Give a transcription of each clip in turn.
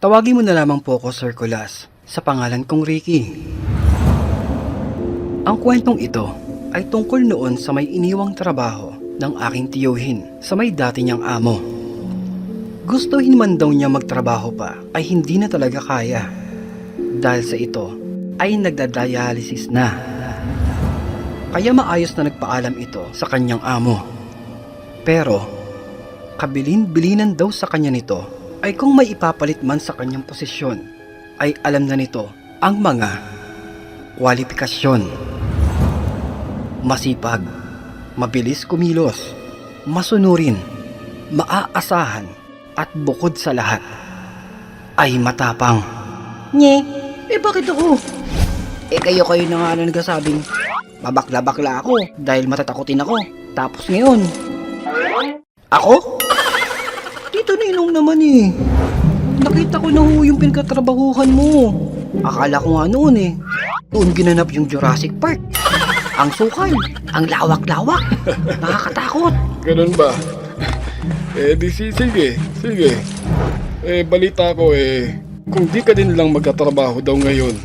Tawagin mo na lamang po ako Sir Kulas sa pangalan kong Ricky. Ang kwentong ito ay tungkol noon sa may iniwang trabaho ng aking tiyuhin sa may dati niyang amo. Gustuhin man daw niya magtrabaho pa ay hindi na talaga kaya. Dahil sa ito ay nagdadialysis na. Kaya maayos na nagpaalam ito sa kanyang amo. Pero kabilin-bilinan daw sa kanya nito ay kung may ipapalit man sa kanyang posisyon ay alam na nito ang mga kwalifikasyon. Masipag, mabilis kumilos, masunurin, maaasahan at bukod sa lahat ay matapang. Nye, bakit ako? Kayo na nga na nagsasabing babakla-bakla ako dahil matatakotin ako. Tapos ngayon, ako? Tito Ninong naman Nakita ko na ho yung pinagkatrabahuhan mo. Akala ko nga noon doon ginanap yung Jurassic Park. Ang sukal, ang lawak-lawak. Nakakatakot. Ganun ba? Sige. Balita ko kung di ka din lang magtatrabaho daw ngayon,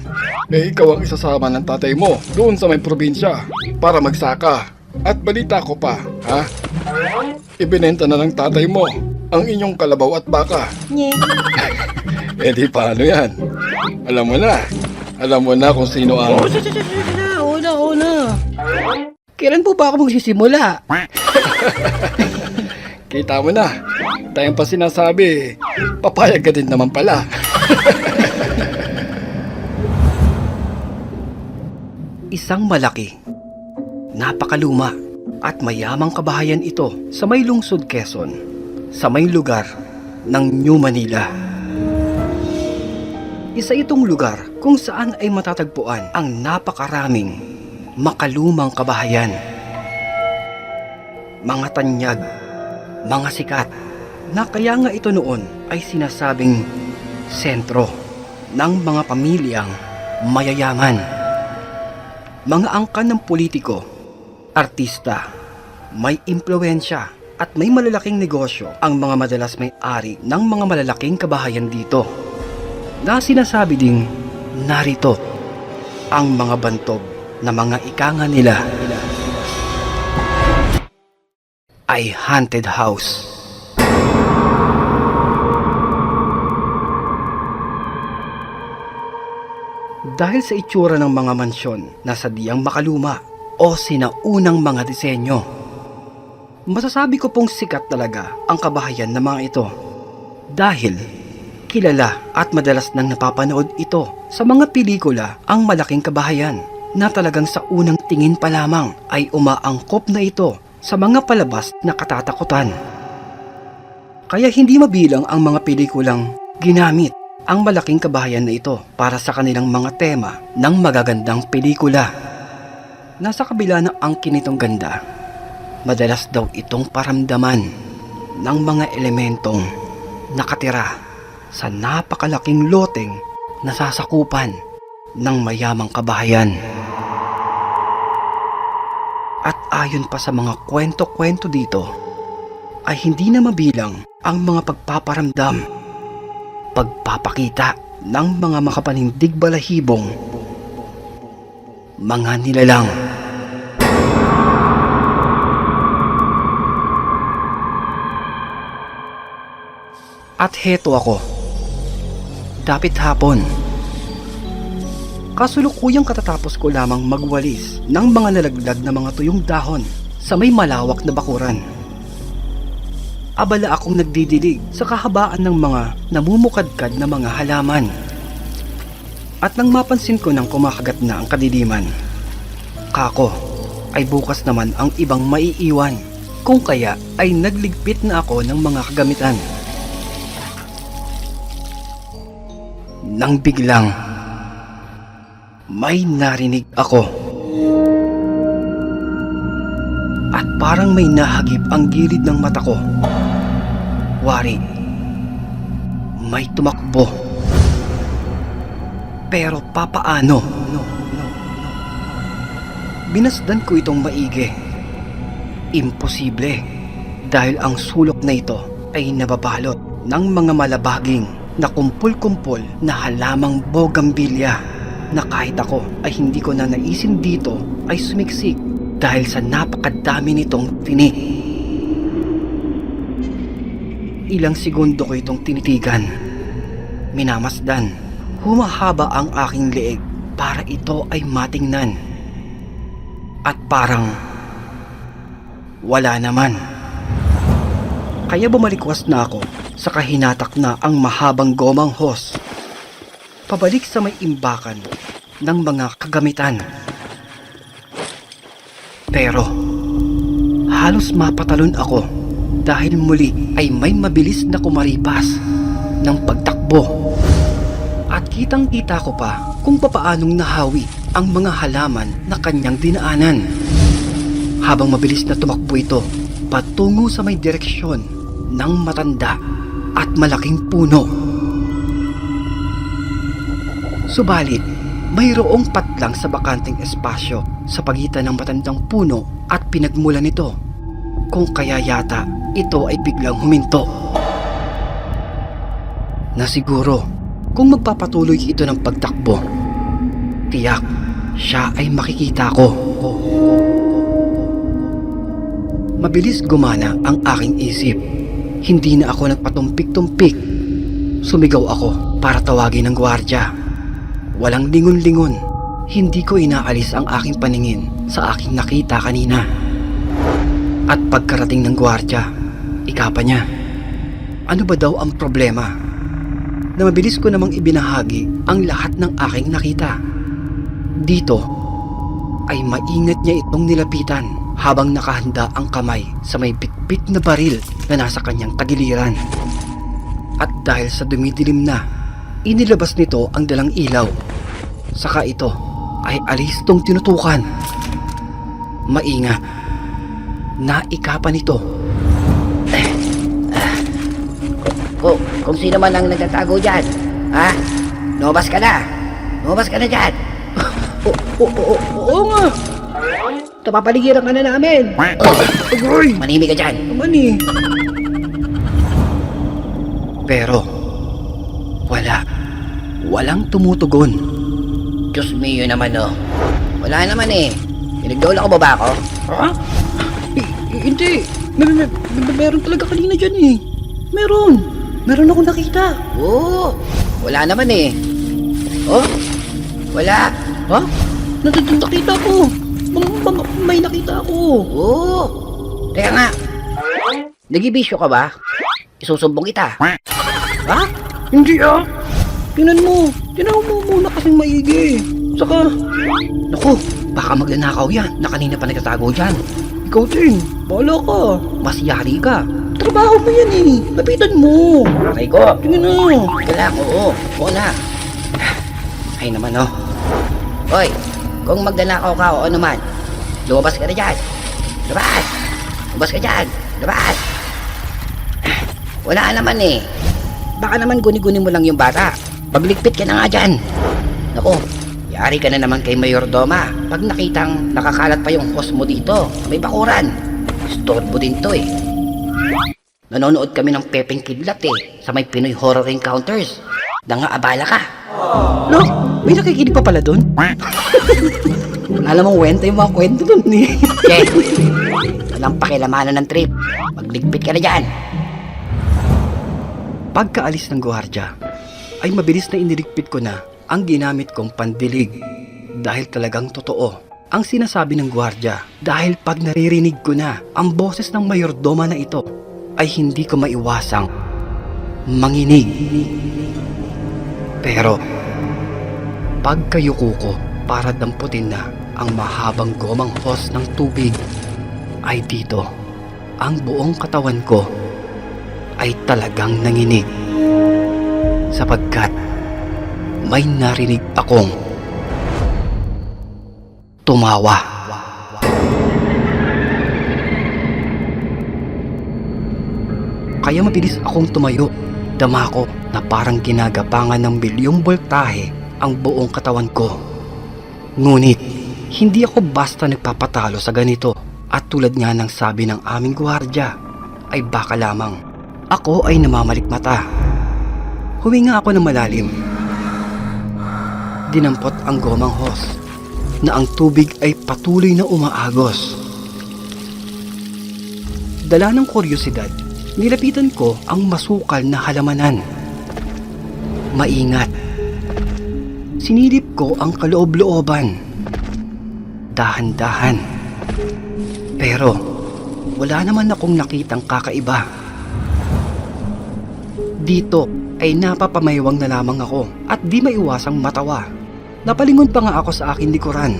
ikaw ang isasama ng tatay mo doon sa may probinsya para magsaka. At balita ko pa, ibinenta na ng tatay mo ang inyong kalabaw at baka. Nye. Di paano yan? Alam mo na kung sino ang... Una. Kailan po ba ako magsisimula? Kita mo na, tayong pa sinasabi, papayag ka din naman pala. Isang malaki, napakaluma at mayamang kabahayan ito sa may lungsod Quezon, sa may lugar ng New Manila. Isa itong lugar kung saan ay matatagpuan ang napakaraming makalumang kabahayan. Mga tanyag, mga sikat, na kaya nga ito noon ay sinasabing sentro ng mga pamilyang mayayaman. Mga angkan ng politiko, artista, may impluwensya at may malalaking negosyo ang mga madalas may-ari ng mga malalaking kabahayan dito. Na sinasabi ding narito ang mga bantog na mga ikanga nila ay haunted house. Dahil sa itsura ng mga mansyon na sadyang makaluma o sinaunang mga disenyo, masasabi ko pong sikat talaga ang kabahayan ng mga ito. Dahil kilala at madalas nang napapanood ito sa mga pelikula ang malaking kabahayan na talagang sa unang tingin pa lamang ay umaangkop na ito sa mga palabas na katatakutan. Kaya hindi mabilang ang mga pelikulang ginamit ang malaking kabahayan na ito para sa kanilang mga tema ng magagandang pelikula. Nasa kabila ng angkin nitong ganda, madalas daw itong paramdaman ng mga elementong nakatira sa napakalaking loteng nasasakupan ng mayamang kabahayan. At ayon pa sa mga kwento-kwento dito, ay hindi na mabilang ang mga pagpaparamdam, pagpapakita ng mga makapanindig balahibong mga nilalang. At heto ako, dapit hapon. Kasulukuyang katatapos ko lamang magwalis ng mga nalaglag na mga tuyong dahon sa may malawak na bakuran. Abala akong nagdidilig sa kahabaan ng mga namumukadkad na mga halaman. At nang mapansin ko nang kumakagat na ang kadiliman, kako ay bukas naman ang ibang maiiwan, kung kaya ay nagligpit na ako ng mga kagamitan. Nang biglang may narinig ako. At parang may nahagip ang gilid ng mata ko. Wari, may tumakbo. Pero papaano? Binasdan ko itong maigi. Imposible, dahil ang sulok na ito ay nababalot ng mga malabaging na kumpul-kumpol na halamang bougainvillea na kahit ako ay hindi ko na naisin dito ay sumiksik dahil sa napakadami nitong tinik. Ilang segundo ko itong tinitigan. Minamasdan. Humahaba ang aking leeg para ito ay matingnan. At parang wala naman. Kaya bumalikwas na ako sa kahinatak na ang mahabang gomang hose. Pabalik sa may imbakan ng mga kagamitan. Pero halos mapatalon ako dahil muli ay may mabilis na kumaripas ng pagtakbo. At kitang-kita ko pa kung papaanong nahawi ang mga halaman na kanyang dinaanan. Habang mabilis na tumakbo ito patungo sa may direksyon ng matanda at malaking puno. Subalit, mayroong patlang sa bakanteng espasyo sa pagitan ng matandang puno at pinagmulan nito. Kung kaya yata ito ay biglang huminto. Na siguro, kung magpapatuloy ito ng pagtakbo, tiyak siya ay makikita ko. Mabilis gumana ang aking isip. Hindi na ako nagpatumpik-tumpik. Sumigaw ako para tawagin ng gwardiya. Walang lingon-lingon. Hindi ko inaalis ang aking paningin sa aking nakita kanina. At pagkarating ng gwardiya, ikapa niya. Ano ba daw ang problema? Na mabilis ko namang ibinahagi ang lahat ng aking nakita. Dito ay maingat niya itong nilapitan habang nakahanda ang kamay sa may bitbit na baril na nasa kanyang tagiliran. At dahil sa dumidilim na, inilabas nito ang dalang ilaw. Saka ito ay alistong tinutukan. Maingat. Naikapan nito. Kung sino man ang nagtatago dyan, ha? Lumabas ka na! Lumabas ka na dyan! Oo nga. Tapapaligiran ka na namin. Agoy! Manimik ka dyan! Naman eh. Pero, walang tumutugon. Diyos mio naman, oh. Wala naman eh. Pinagdawla ko ba ako? Ha? Hindi. Meron talaga kanina dyan eh. Meron ako nakita. Oo! Wala naman eh. Oh? Wala! Ha? Nakita ko. May nakita ako. Oo! Teka nga. Nagibisyo ka ba? Isusumbong kita. Ha? Hindi ah. Tingnan mo muna kasing maigi. Saka, naku, baka magnanakaw yan na kanina pa nagtatago dyan. Ikaw din, bahala ka. Mas yari ka. Trabaho mo yan eh. Lapitan mo. Aray ko! Tingnan mo. Wala, oo. Oo na. Ay naman, oh. Hoy, kung magdanakaw ka o naman, lumabas ka na dyan. Labas! Lumabas ka dyan. Labas! Wala naman eh. Baka naman guni-guni mo lang yung bata. Pagligpit ka na nga dyan. Naku, yari ka na naman kay Mayordoma pag nakitang nakakalat pa yung host mo dito. May bakuran. Storbo din to eh. Nanonood kami ng Pepeng Kidlat eh, sa may Pinoy Horror Encounters. Abala ka. No, may nakikinig pa pala doon. Alam mong wenta yung mga kwento doon eh. Okay. Walang pakilamanan ng trip. Magligpit ka na dyan. Pagkaalis ng gwardiya, ay mabilis na iniligpit ko na ang ginamit kong pandilig. Dahil talagang totoo ang sinasabi ng gwardiya. Dahil pag naririnig ko na ang boses ng mayordoma na ito, ay hindi ko maiwasang manginig. Pero pagkayuko ko para damputin na ang mahabang gomang hose ng tubig, ay dito ang buong katawan ko ay talagang nanginig. Sapagkat may narinig akong tumawa. Kaya mabilis akong tumayo. Dama ko na parang ginagapangan ng bilyong boltahe ang buong katawan ko. Ngunit, hindi ako basta nagpapatalo sa ganito. At tulad nga ng sabi ng aming gwardiya, ay baka lamang ako ay namamalikmata. Huminga ako ng malalim. Dinampot ang gomang hose na ang tubig ay patuloy na umaagos. Dala ng kuryosidad, nilapitan ko ang masukal na halamanan. Maingat. Sinilip ko ang kaloob-looban. Dahan-dahan. Pero wala naman akong nakitang kakaiba. Dito ay napapamaywang na lamang ako at di maiwasang matawa. Napalingon pa nga ako sa aking likuran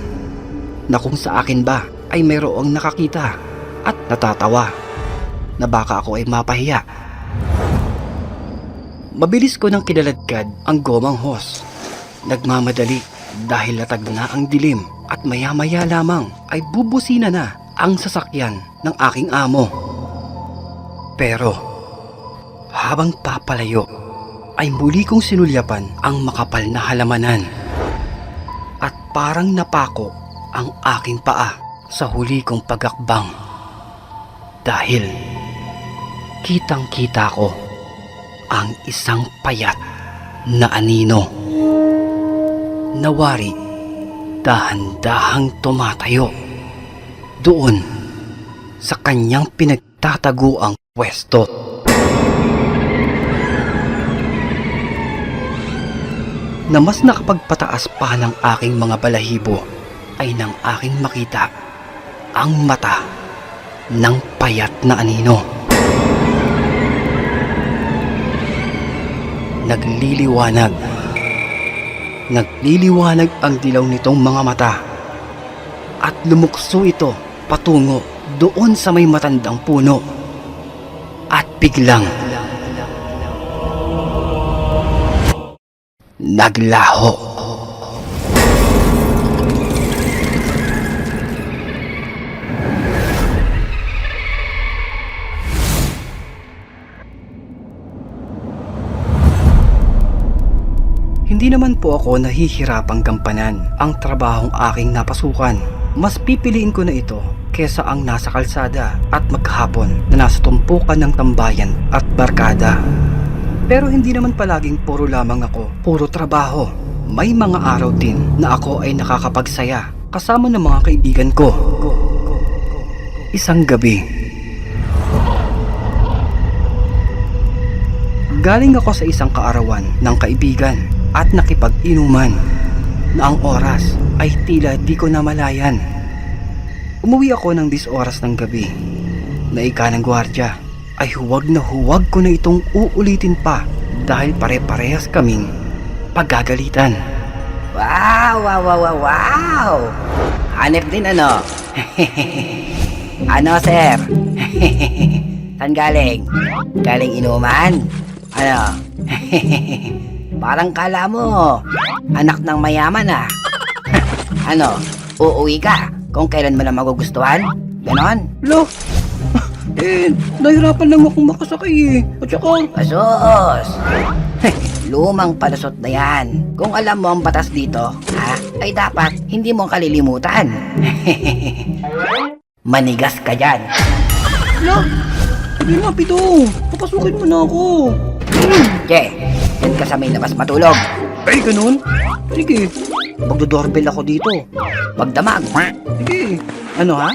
na kung sa akin ba ay mayroong nakakita at natatawa na baka ako ay mapahiya. Mabilis ko nang kinaladkad ang gomang hose. Nagmamadali dahil latag na ang dilim at maya-maya lamang ay bubusina na ang sasakyan ng aking amo. Pero habang papalayo ay muli kong sinulyapan ang makapal na halamanan at parang napako ang aking paa sa huli kong pagakbang dahil kitang-kita ko ang isang payat na anino. Nawari, dahan-dahang tumatayo doon sa kanyang pinagtataguang pwesto. Na mas nakapagpataas pa ng aking mga balahibo ay nang aking makita ang mata ng payat na anino. Nagliliwanag ang dilaw nitong mga mata at lumukso ito patungo doon sa may matandang puno at biglang naglaho. Hindi naman po ako nahihirapang gampanan ang trabahong aking napasukan. Mas pipiliin ko na ito kesa ang nasa kalsada at maghapon na nasa tumpukan ng tambayan at barkada. Pero hindi naman palaging puro lamang ako, puro trabaho. May mga araw din na ako ay nakakapagsaya kasama ng mga kaibigan ko. Isang gabi, galing ako sa isang kaarawan ng kaibigan at nakipag-inuman na ang oras ay tila di ko namalayan. Umuwi ako ng 10 oras ng gabi na ika ng gwardya ay huwag ko na itong uulitin pa dahil pare-parehas kaming paggagalitan. Wow! Hanep din ano? Ano, sir? Saan galing? Galing inuman? Ano? Parang kala mo, anak ng mayaman ah. Ano, uuwi ka kung kailan mo na magugustuhan? Ganon? Lo, nahirapan lang akong makasakay eh. At saka, Asos! Lumang palusot na yan. Kung alam mo ang batas dito, ay dapat hindi mo kalilimutan. Manigas ka dyan. lo, hindi nga Pidong. Papasukin mo na ako. Che, yan ka sa may labas matulog. Ay, ganun? Sige, Magdodoorbell ako dito. Magdamag. sige. Ano ha?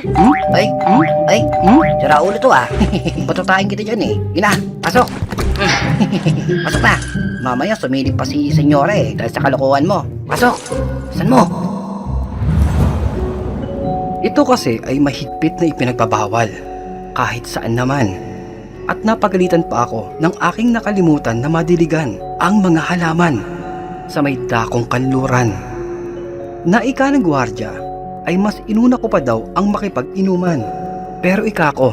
Ay, sira ulo to ah. Patutahin kita dyan eh. Yun na, pasok. Pasok na. Mamaya sumilip pa si senyora eh dahil sa kalokohan mo. Pasok. San mo? Ito kasi ay mahigpit na ipinagbabawal. Kahit saan naman. At napagalitan pa ako ng aking nakalimutan na madiligan ang mga halaman sa may dakong kanluran. Na ika ng gwardya ay mas inuna ko pa daw ang makipag-inuman. Pero ika ko,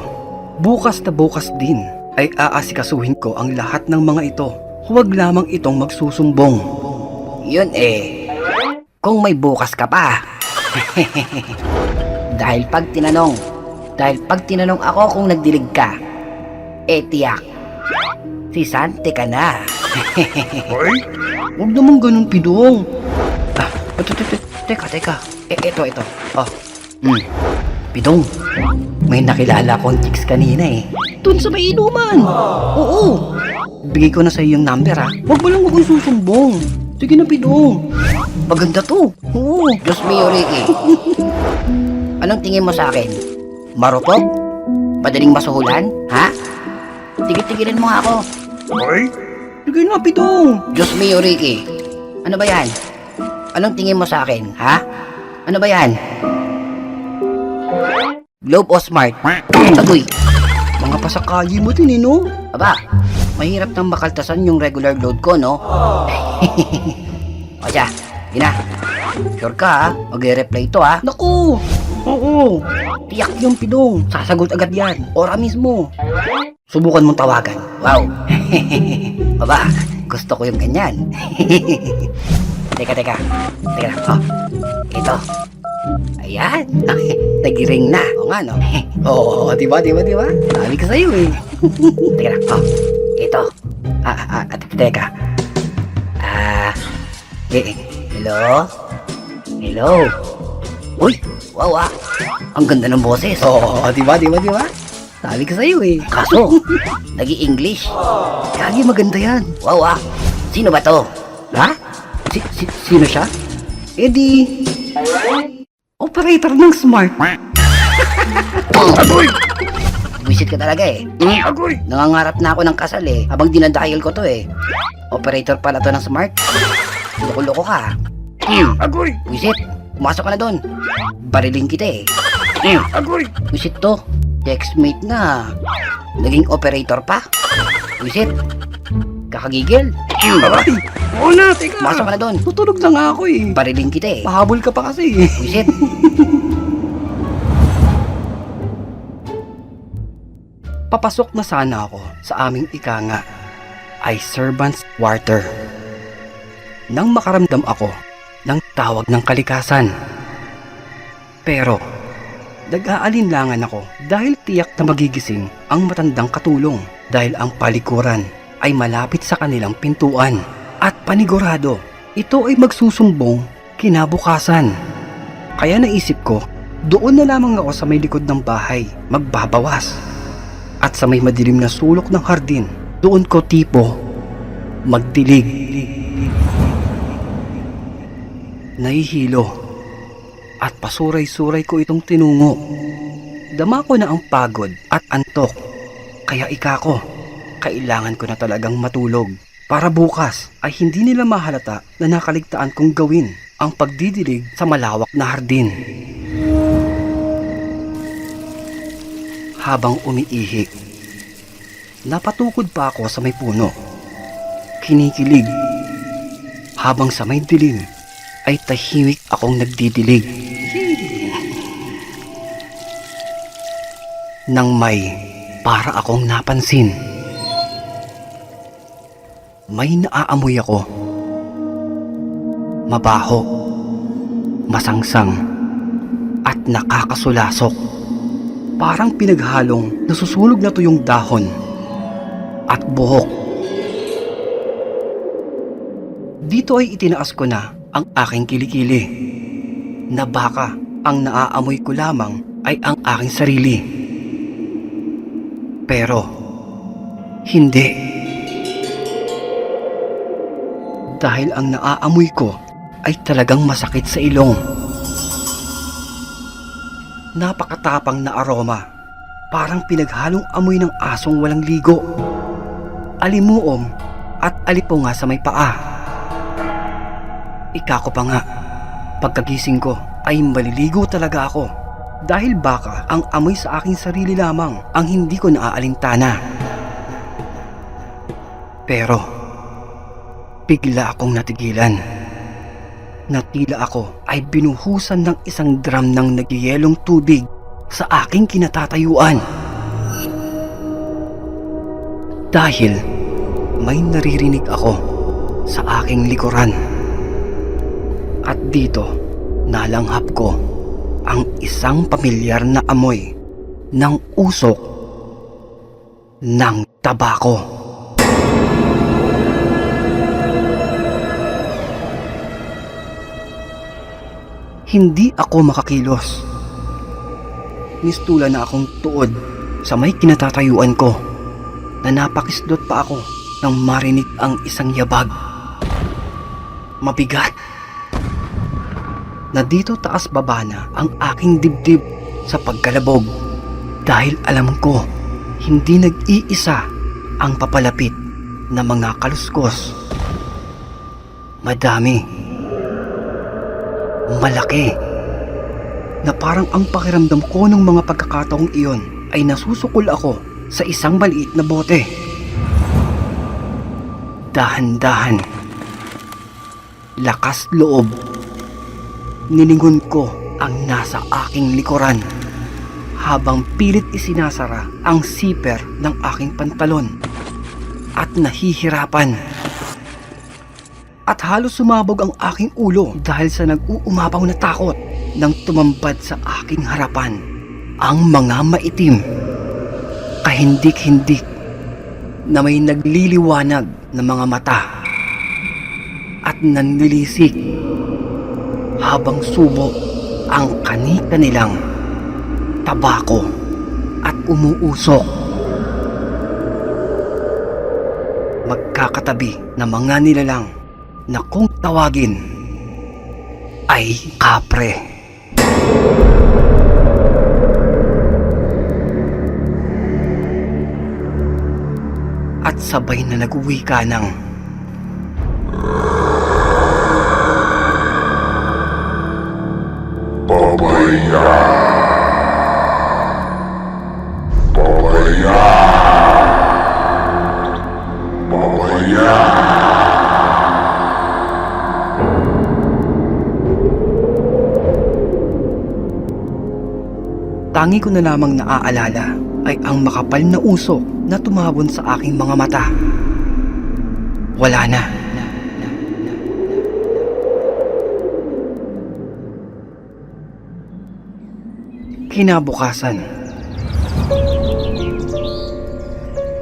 bukas na bukas din ay aasikasuhin ko ang lahat ng mga ito. Huwag lamang itong magsusumbong. Yun eh. Kung may bukas ka pa. Dahil pag tinanong ako kung nagdilig ka, tiyak, si Sante ka na. Huwag naman ganun, Pidong. Teka. Ito. Oh. Pidong, may nakilala akong chicks kanina eh. Doon sa may inuman. Oo. Bigay ko na sa'yo yung number ha. Huwag mo lang akong susumbong. Sige na, Pidong. Maganda to. Oo. Diyos mio, Ricky. Anong tingin mo sa akin? Marupok? Madaling masuhulan? Ha? Tigil-tigilan mo nga ako. Sige na, Pidong. Diyos mio, Ricky. Ano ba yan? Anong tingin mo sa akin? Ha? Ano ba yan? Globe o Smart? Agoy. Mga pasakali mo din, no? Aba, mahirap nang makaltasan yung regular load ko, no? O siya, yun na. Sure ka, ha? Mag-reply ito, ha? Naku. Oo. Tiyak yung Pidong. Sasagot agad yan. Ora mismo. Subukan mong tawagan. Wow. Aba, gusto ko yung ganyan. Teka. Teka lang. Oh, ito. Ayan. Nagiring na. O nga, no? Oo, diba? Sabi ko sa'yo, eh. Teka lang. Oh, ito. Teka. Hello? Hello? Uy, wow, ang ganda ng boses. Oo, diba? Sabi ko sa'yo, eh. Kaso, nag-i-English. Kagi maganda yan. Wow, sino ba to? Ha? Sino siya? Eh di... Operator ng Smart. Agoy! Visit ka talaga, eh. Agoy! Nangangarap na ako ng kasal, eh. Habang dinadial ko to, eh. Operator pala to ng Smart. Loko-loko ka. Agoy! Visit, pumasok ka na doon. Bariling kita, eh. Agoy! Visit to. Textmate na. Naging operator pa. Visit. Kakagigil. Aray! Oo na, teka! Pumasok ka na doon. Tutulog na nga ako eh. Bariling kita, eh. Pahabol ka pa kasi eh. Visit. Papasok na sana ako sa aming ikanga ay servant's quarter. Nang makaramdam ako ng tawag ng kalikasan. Pero, nag-aalinlangan ako dahil tiyak na magigising ang matandang katulong dahil ang palikuran ay malapit sa kanilang pintuan at panigurado ito ay magsusumbong kinabukasan. Kaya naisip ko, doon na lamang ako sa may likod ng bahay magbabawas. At sa may madilim na sulok ng hardin, doon ko tipo magdilig. Nahihilo at pasuray-suray ko itong tinungo. Dama ko na ang pagod at antok. Kaya ko, kailangan ko na talagang matulog para bukas ay hindi nila mahalata na nakaligtaan kong gawin ang pagdidilig sa malawak na hardin. Habang umiihi, napatukod pa ako sa may puno. Kinikilig. Habang sa may dilim, ay tahimik akong nagdidilig. Nang may para akong napansin. May naaamoy ako. Mabaho, masangsang, at nakakasulasok. Parang pinaghalong nasusunog na tuyong dahon at buhok. Dito ay itinaas ko na ang aking kilikili na baka ang naaamoy ko lamang ay ang aking sarili. Pero hindi. Dahil ang naaamoy ko ay talagang masakit sa ilong. Napakatapang na aroma, parang pinaghalong amoy ng asong walang ligo, alimuom at alipunga sa may paa. Ko pa nga, pagkagising ko ay maliligo talaga ako dahil baka ang amoy sa aking sarili lamang ang hindi ko naaalintana. Pero bigla akong natigilan. Natila ako ay binuhusan ng isang drum ng nagyayelong tubig sa aking kinatatayuan. Dahil may naririnig ako sa aking likuran. At dito, nalanghap ko ang isang pamilyar na amoy ng usok ng tabako. Hindi ako makakilos. Nistula na akong tuod sa may kinatatayuan ko na napakislot pa ako nang marinig ang isang yabag. Mabigat. Na dito taas baba na ang aking dibdib sa pagkalabog. Dahil alam ko, hindi nag-iisa ang papalapit na mga kaluskos. Madami. Malaki. Na parang ang pakiramdam ko ng mga pagkakataong iyon ay nasusukol ako sa isang maliit na bote. Dahan-dahan. Lakas loob. Nilingon ko ang nasa aking likuran habang pilit isinasara ang zipper ng aking pantalon at nahihirapan. At halos sumabog ang aking ulo dahil sa nag-uumapaw na takot nang tumambad sa aking harapan ang mga maitim, kahindik-hindik na may nagliliwanag na mga mata at nanlilisik habang subo ang kani-kanilang tabako at umuusok. Magkakatabi na mga nilalang na kung tawagin ay kapre. At sabay na nag-uwika ng Babaya! Babaya! Babaya! Tangi ko na lamang naaalala ay ang makapal na usok na tumabon sa aking mga mata. Wala na. Kinabukasan,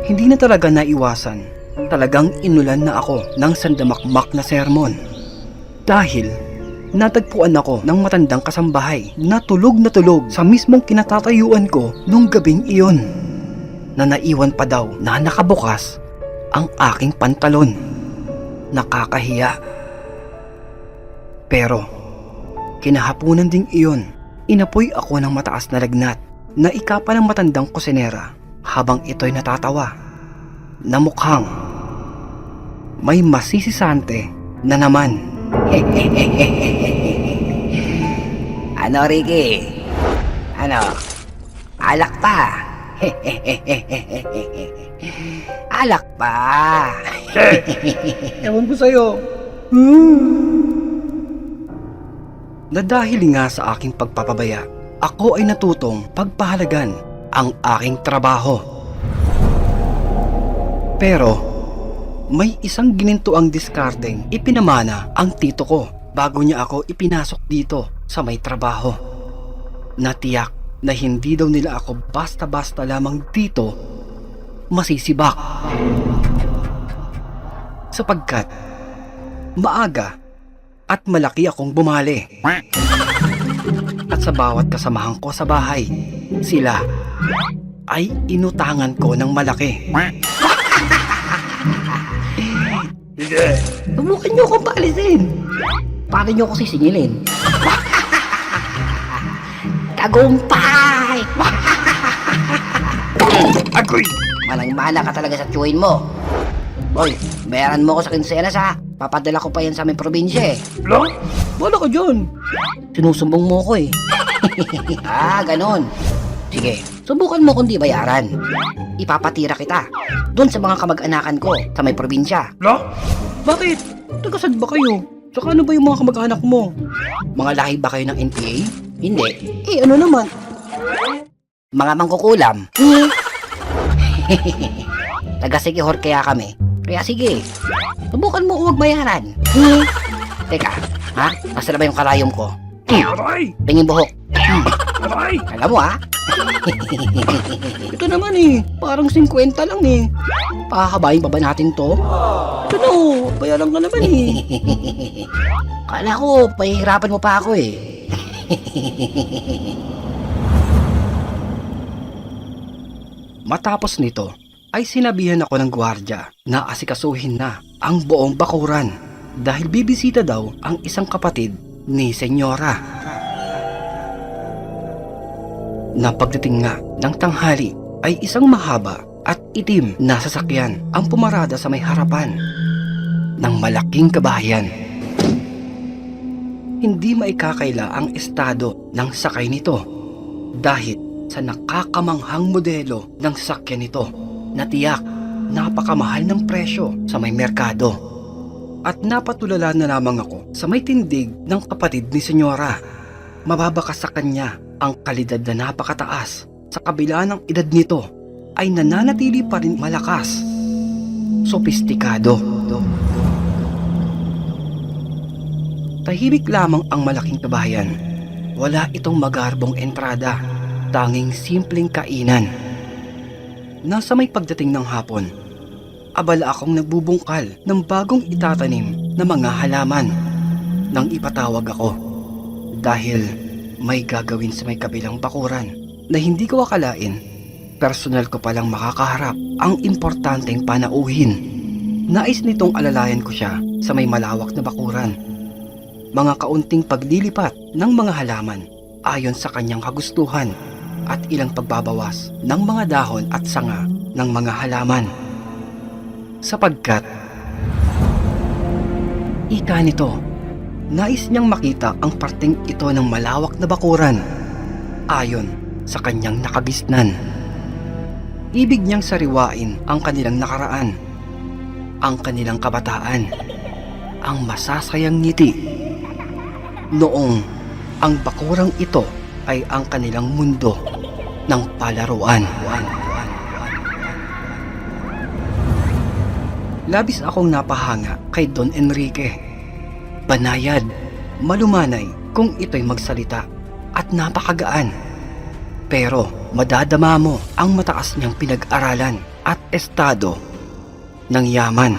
hindi na talaga naiwasan. Talagang inulan na ako ng sandamakmak na sermon. Dahil natagpuan ako ng matandang kasambahay na tulog sa mismong kinatatayuan ko nung gabing iyon. Na naiwan pa daw na nakabukas ang aking pantalon. Nakakahiya. Pero kinahapunan ding iyon, inapoy ako ng mataas na lagnat na ikapa ng matandang kusinera habang ito'y natatawa na mukhang may masisisante na naman. Ano, Ricky? Ano? Alak pa? Alak pa? Ewan ko sa'yo. Na dahil nga sa aking pagpapabaya, ako ay natutong pagpahalagan ang aking trabaho. Pero may isang ginintuang diskarteng ipinamana ang tito ko bago niya ako ipinasok dito sa may trabaho. Natiyak na hindi daw nila ako basta-basta lamang dito masisibak. Sapagkat maaga at malaki akong bumali. At sa bawat kasamahan ko sa bahay, sila ay inutangan ko ng malaki. Subukan niyo akong paalisin. Paano niyo ako sisingilin? Tagumpay! Agoy! Manang-mana ka talaga sa tiyuhin mo. Boy, bayaran mo ko sa kinsenas ha. Papadala ko pa yan sa aming probinsya eh. Lo? Wala ka dyan. Sinusumbong mo ko eh. Ganon. Sige, subukan mo kung di bayaran. Ipapatira kita doon sa mga kamag-anakan ko sa may probinsya. Lo? Bakit? Tagasad ba kayo? Saka ano ba yung mga kamag-anak mo? Mga lahi ba kayo ng NPA? Hindi. Eh ano naman? Mga mangkukulam. Taga-Sikihor kaya kami. Kaya sige, subukan mo huwag bayaran. Teka, ha? Nasa na ba yung karayom ko? Aray! Tingin buhok. Aray! Alam mo ha? Ito naman eh. Parang 50 lang eh. Pahabayin pa ba natin to? Ito na oh. Bayaran ka naman eh. Kala ko, pahihirapan mo pa ako eh. Matapos nito, ay sinabihan ako ng gwardya na asikasuhin na ang buong bakuran dahil bibisita daw ang isang kapatid ni Senyora. Na pagdating nga ng tanghali ay isang mahaba at itim na sasakyan ang pumarada sa may harapan ng malaking kabahayan. Hindi maikakaila ang estado ng sakay nito dahil sa nakakamanghang modelo ng sasakyan nito na tiyak napakamahal ng presyo sa may merkado. At napatulala na lamang ako sa may tindig ng kapatid ni Senyora. Mababakas sa kanya ang kalidad na napakataas. Sa kabila ng edad nito ay nananatili pa rin malakas, sopistikado. Tahimik lamang ang malaking kabahayan. Wala itong magarbong entrada, tanging simpleng kainan. Nasa may pagdating ng hapon, abala akong nagbubungkal ng bagong itatanim na mga halaman nang ipatawag ako dahil may gagawin sa may kabilang bakuran na hindi ko akalain. Personal ko palang makakaharap ang importanteng panauhin. Nais nitong alalayan ko siya sa may malawak na bakuran. Mga kaunting paglilipat ng mga halaman ayon sa kanyang kagustuhan at ilang pagbabawas ng mga dahon at sanga ng mga halaman. Sapagkat ika nito, nais niyang makita ang parteng ito ng malawak na bakuran ayon sa kanyang nakagisnan. Ibig niyang sariwain ang kanilang nakaraan, ang kanilang kabataan, ang masasayang ngiti. Noong ang bakurang ito ay ang kanilang mundo ng palaruan. Labis akong napahanga kay Don Enrique. Banayad, malumanay kung ito'y magsalita at napakagaan. Pero madadama mo ang mataas niyang pinag-aralan at estado ng yaman.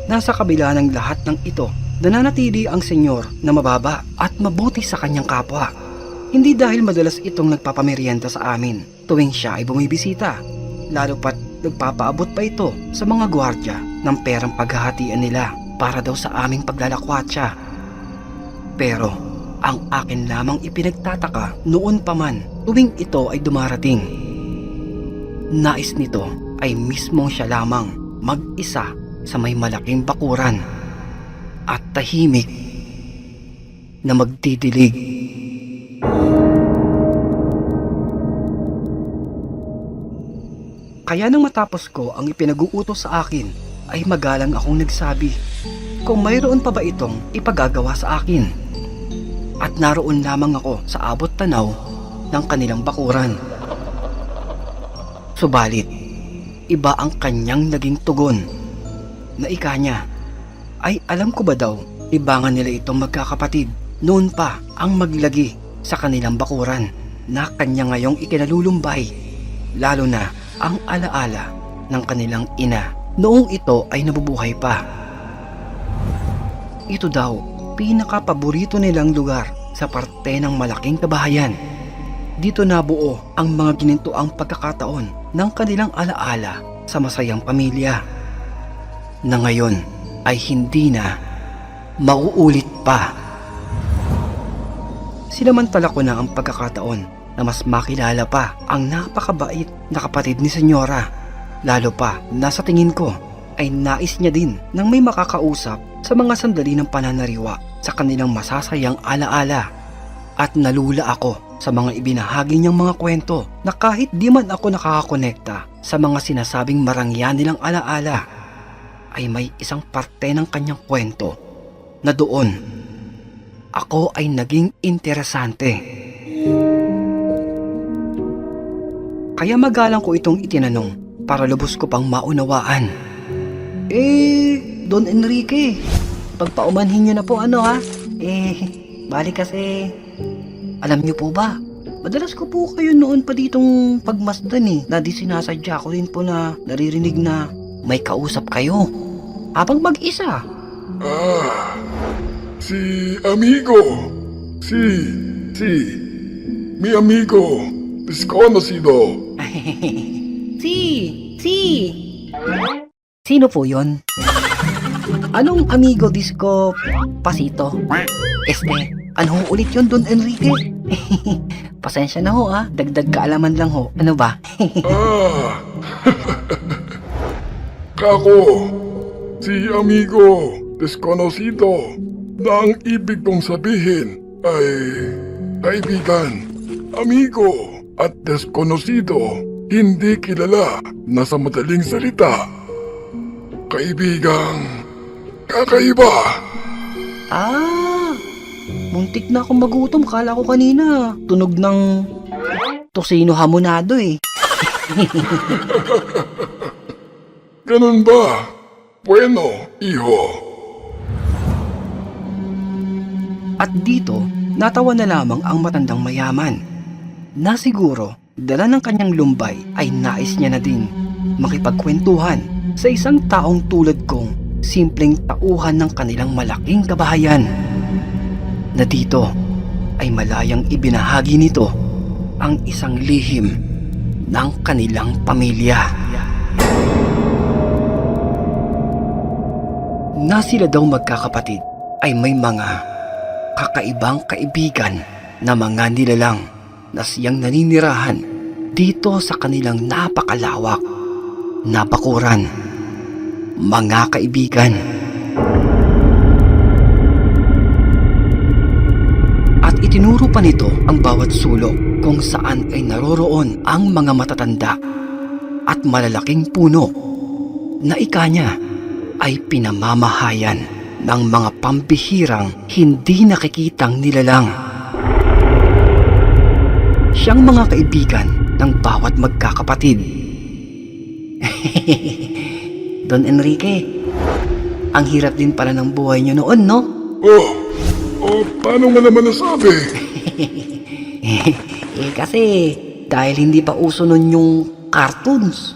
Nasa kabila ng lahat ng ito, nananatili ang senyor na mababa at mabuti sa kanyang kapwa. Hindi dahil madalas itong nagpapamerienda sa amin tuwing siya ay bumibisita, lalo pat nagpapaabot pa ito sa mga gwardya ng perang paghahatian nila para daw sa aming paglalakwatsa. Pero ang akin lamang ipinagtataka noon pa man tuwing ito ay dumarating. Nais nito ay mismong siya lamang mag-isa sa may malaking bakuran at tahimik na magdidilig. Kaya nang matapos ko ang ipinag-uutos sa akin ay magalang akong nagsabi kung mayroon pa ba itong ipagagawa sa akin. At naroon lamang ako sa abot tanaw ng kanilang bakuran. Subalit, iba ang kanyang naging tugon. Na ika niya, ay alam ko ba daw, libangan nila itong magkakapatid noon pa ang maglagi sa kanilang bakuran na kanya ngayong ikinalulumbay, lalo na ang alaala ng kanilang ina noong ito ay nabubuhay pa. Ito daw, pinakapaborito nilang lugar sa parte ng malaking kabahayan. Dito nabuo ang mga ginintuang pagkakataon ng kanilang alaala sa masayang pamilya na ngayon ay hindi na mauulit pa. Sinamantala ko na ang pagkakataon na mas makilala pa ang napakabait na kapatid ni Senyora, lalo pa na sa tingin ko ay nais niya din ng may makakausap sa mga sandali ng pananariwa sa kanilang masasayang alaala. At nalula ako sa mga ibinahagi niyang mga kwento na kahit di man ako nakakakonekta sa mga sinasabing marangya nilang alaala, ay may isang parte ng kanyang kwento na doon ako ay naging interesante. Kaya magalang ko itong itinanong para lubos ko pang maunawaan. Don Enrique, pagpaumanhin niyo na po ha? Bali kasi, alam niyo po ba, madalas ko po kayo noon pa ditong pagmasdan na di sinasadya ko rin po na naririnig na may kausap kayo habang mag-isa. Si amigo. Si, mi amigo. desconocido. Sino po yun? Anong amigo disco pasito? Ano ho ulit yun, Don Enrique? Pasensya na ho dagdag kaalaman lang ho. Ano ba? Kako, si amigo desconocido na ang ibig kong sabihin ay kaibigan, amigo at desconocido, hindi kilala na sa madaling salita. Kaibigang kakaiba. Muntik na akong magutom. Kala ko kanina tunog ng tosino hamonado Ganun ba? Bueno, iho. At dito, natawa na lamang ang matandang mayaman. Na siguro, dala ng kanyang lumbay ay nais niya na din makipagkwentuhan sa isang taong tulad kong simpleng tauhan ng kanilang malaking kabahayan. Na dito ay malayang ibinahagi nito ang isang lihim ng kanilang pamilya. Na sila daw magkakapatid ay may mga kakaibang kaibigan na mga nilalang na siyang naninirahan dito sa kanilang napakalawak na bakuran. Mga kaibigan. At itinuro pa nito ang bawat sulok kung saan ay naroroon ang mga matatanda at malalaking puno na ikanya ay pinamamahayan ng mga pambihirang hindi nakikitang nilalang. Siyang mga kaibigan ng bawat magkakapatid. Don Enrique, ang hirap din pala ng buhay niyo noon, no? Paano mo naman nasabi? Kasi dahil hindi pa uso nun yung cartoons,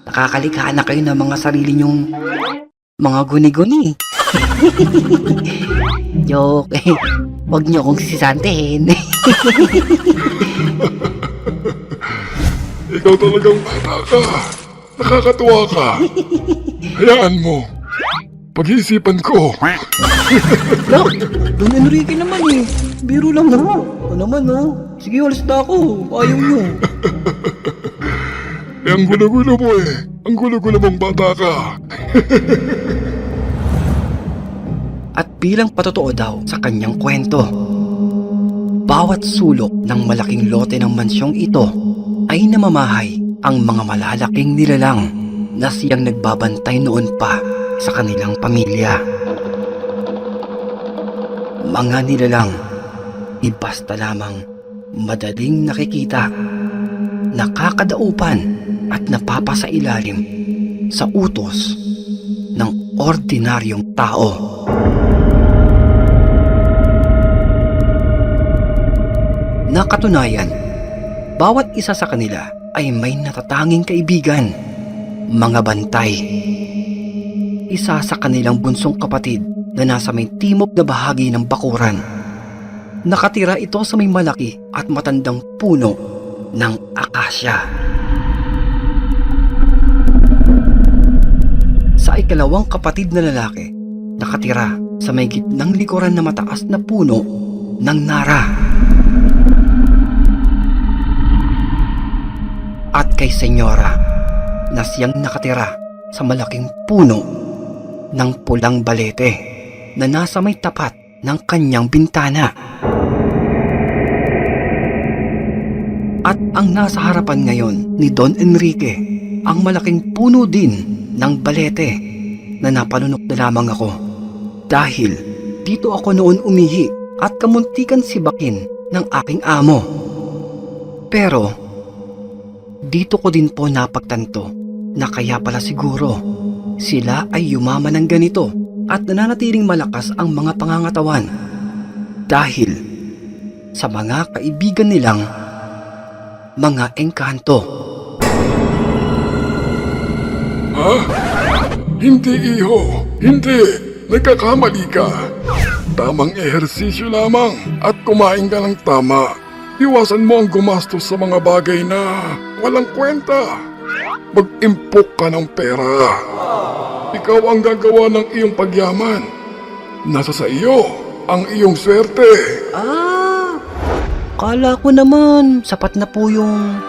nakakalikha na kayo ng mga sarili nyong mga guni-guni. Joke. Huwag niyo akong sisantehin. Ikaw talagang bata ka. Nakakatuwa ka. Hayaan mo. Pag-iisipan ko. No, Don Enrique naman biro lang na. Ano naman sige, alis na ako. Ayaw niyo. Ang gulo-gulo mo Ang gulo-gulo mong bata ka. At bilang patotoo daw sa kanyang kwento, bawat sulok ng malaking lote ng mansyong ito ay namamahay ang mga malalaking nilalang na siyang nagbabantay noon pa sa kanilang pamilya. Mga nilalang, basta lamang madaling nakikita, nakakadaupan at napapasailalim sa utos ng ordinaryong tao. Nakatunayan, bawat isa sa kanila ay may natatanging kaibigan, mga bantay. Isa sa kanilang bunsong kapatid na nasa may timog na bahagi ng bakuran. Nakatira ito sa may malaki at matandang puno ng akasya. Sa ikalawang kapatid na lalaki, nakatira sa may gitnang likuran na mataas na puno ng nara. At kay Senyora na siyang nakatira sa malaking puno ng pulang balete na nasa may tapat ng kanyang bintana. At ang nasa harapan ngayon ni Don Enrique, ang malaking puno din ng balete na napalunok na lamang ako. Dahil dito ako noon umihi at kamuntikan sibakin ng aking amo. Pero dito ko din po napagtanto na kaya pala siguro sila ay yumaman ng ganito at nananatiling malakas ang mga pangangatawan dahil sa mga kaibigan nilang mga engkanto. Ha? Hindi, iho. Hindi. Nagkakamali ka. Tamang ehersisyo lamang at kumain ka ng tama. Iwasan mo ang gumastos sa mga bagay na walang kwenta. Mag-impok ka ng pera. Ikaw ang gagawa ng iyong pagyaman. Nasa sa iyo ang iyong swerte. Kala ko naman, sapat na po yung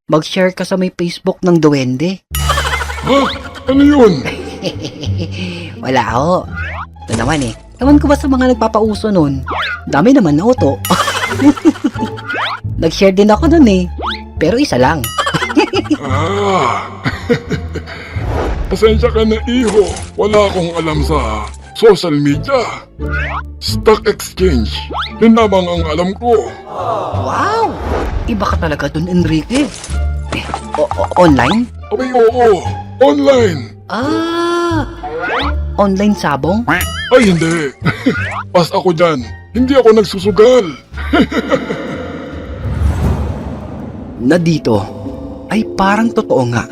mag-share ka sa may Facebook ng duwende. Ha? Ano yun? Wala ho. Ito naman eh. Ewan ko ba sa mga nagpapauso nun? Dami naman na auto. Nag-share din ako nun eh. Pero isa lang. Pasensya ka na, iho. Wala akong alam sa social media. Stock exchange. Yun lamang ang alam ko. Wow! Iba ka talaga dun, Enrique. Online? Abay, oo. Online. Online sabong? Ay, hindi. Pas ako dyan. Hindi ako nagsusugal. Na dito ay parang totoo nga.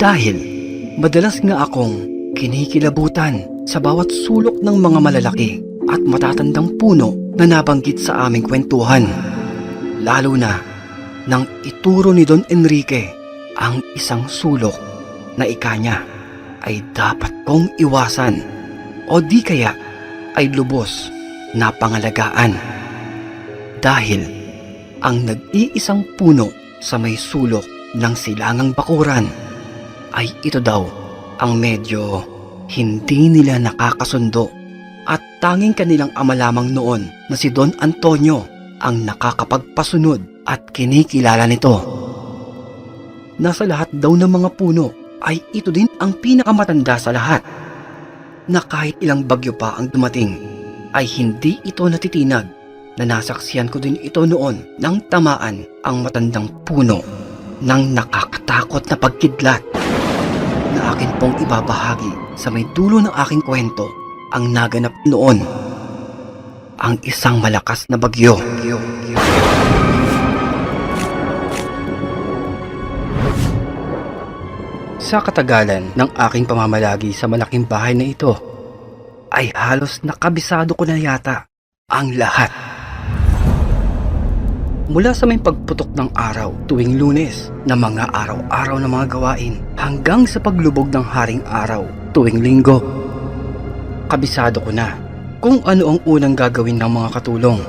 Dahil madalas nga akong kinikilabutan sa bawat sulok ng mga malalaki at matatandang puno na nabanggit sa aming kwentuhan. Lalo na nang ituro ni Don Enrique ang isang sulok na ikanya ay dapat kong iwasan o di kaya ay lubos na pangalagaan. Dahil ang nag-iisang puno sa may sulok ng silangang bakuran ay ito daw ang medyo hindi nila nakakasundo at tanging kanilang ama lamang noon na si Don Antonio ang nakakapagpasunod at kinikilala nito. Nasa lahat daw ng mga puno ay ito din ang pinakamatanda sa lahat na kahit ilang bagyo pa ang dumating ay hindi ito natitinag na nasaksiyan ko din ito noon nang tamaan ang matandang puno ng nakakatakot na pagkidlat na akin pong ibabahagi sa may dulo ng aking kwento ang naganap noon. Ang isang malakas na bagyo. Sa katagalan ng aking pamamalagi sa malaking bahay na ito, ay halos nakabisado ko na yata ang lahat. Mula sa may pagputok ng araw tuwing Lunes na mga araw-araw na mga gawain hanggang sa paglubog ng haring araw tuwing Linggo. Kabisado ko na kung ano ang unang gagawin ng mga katulong.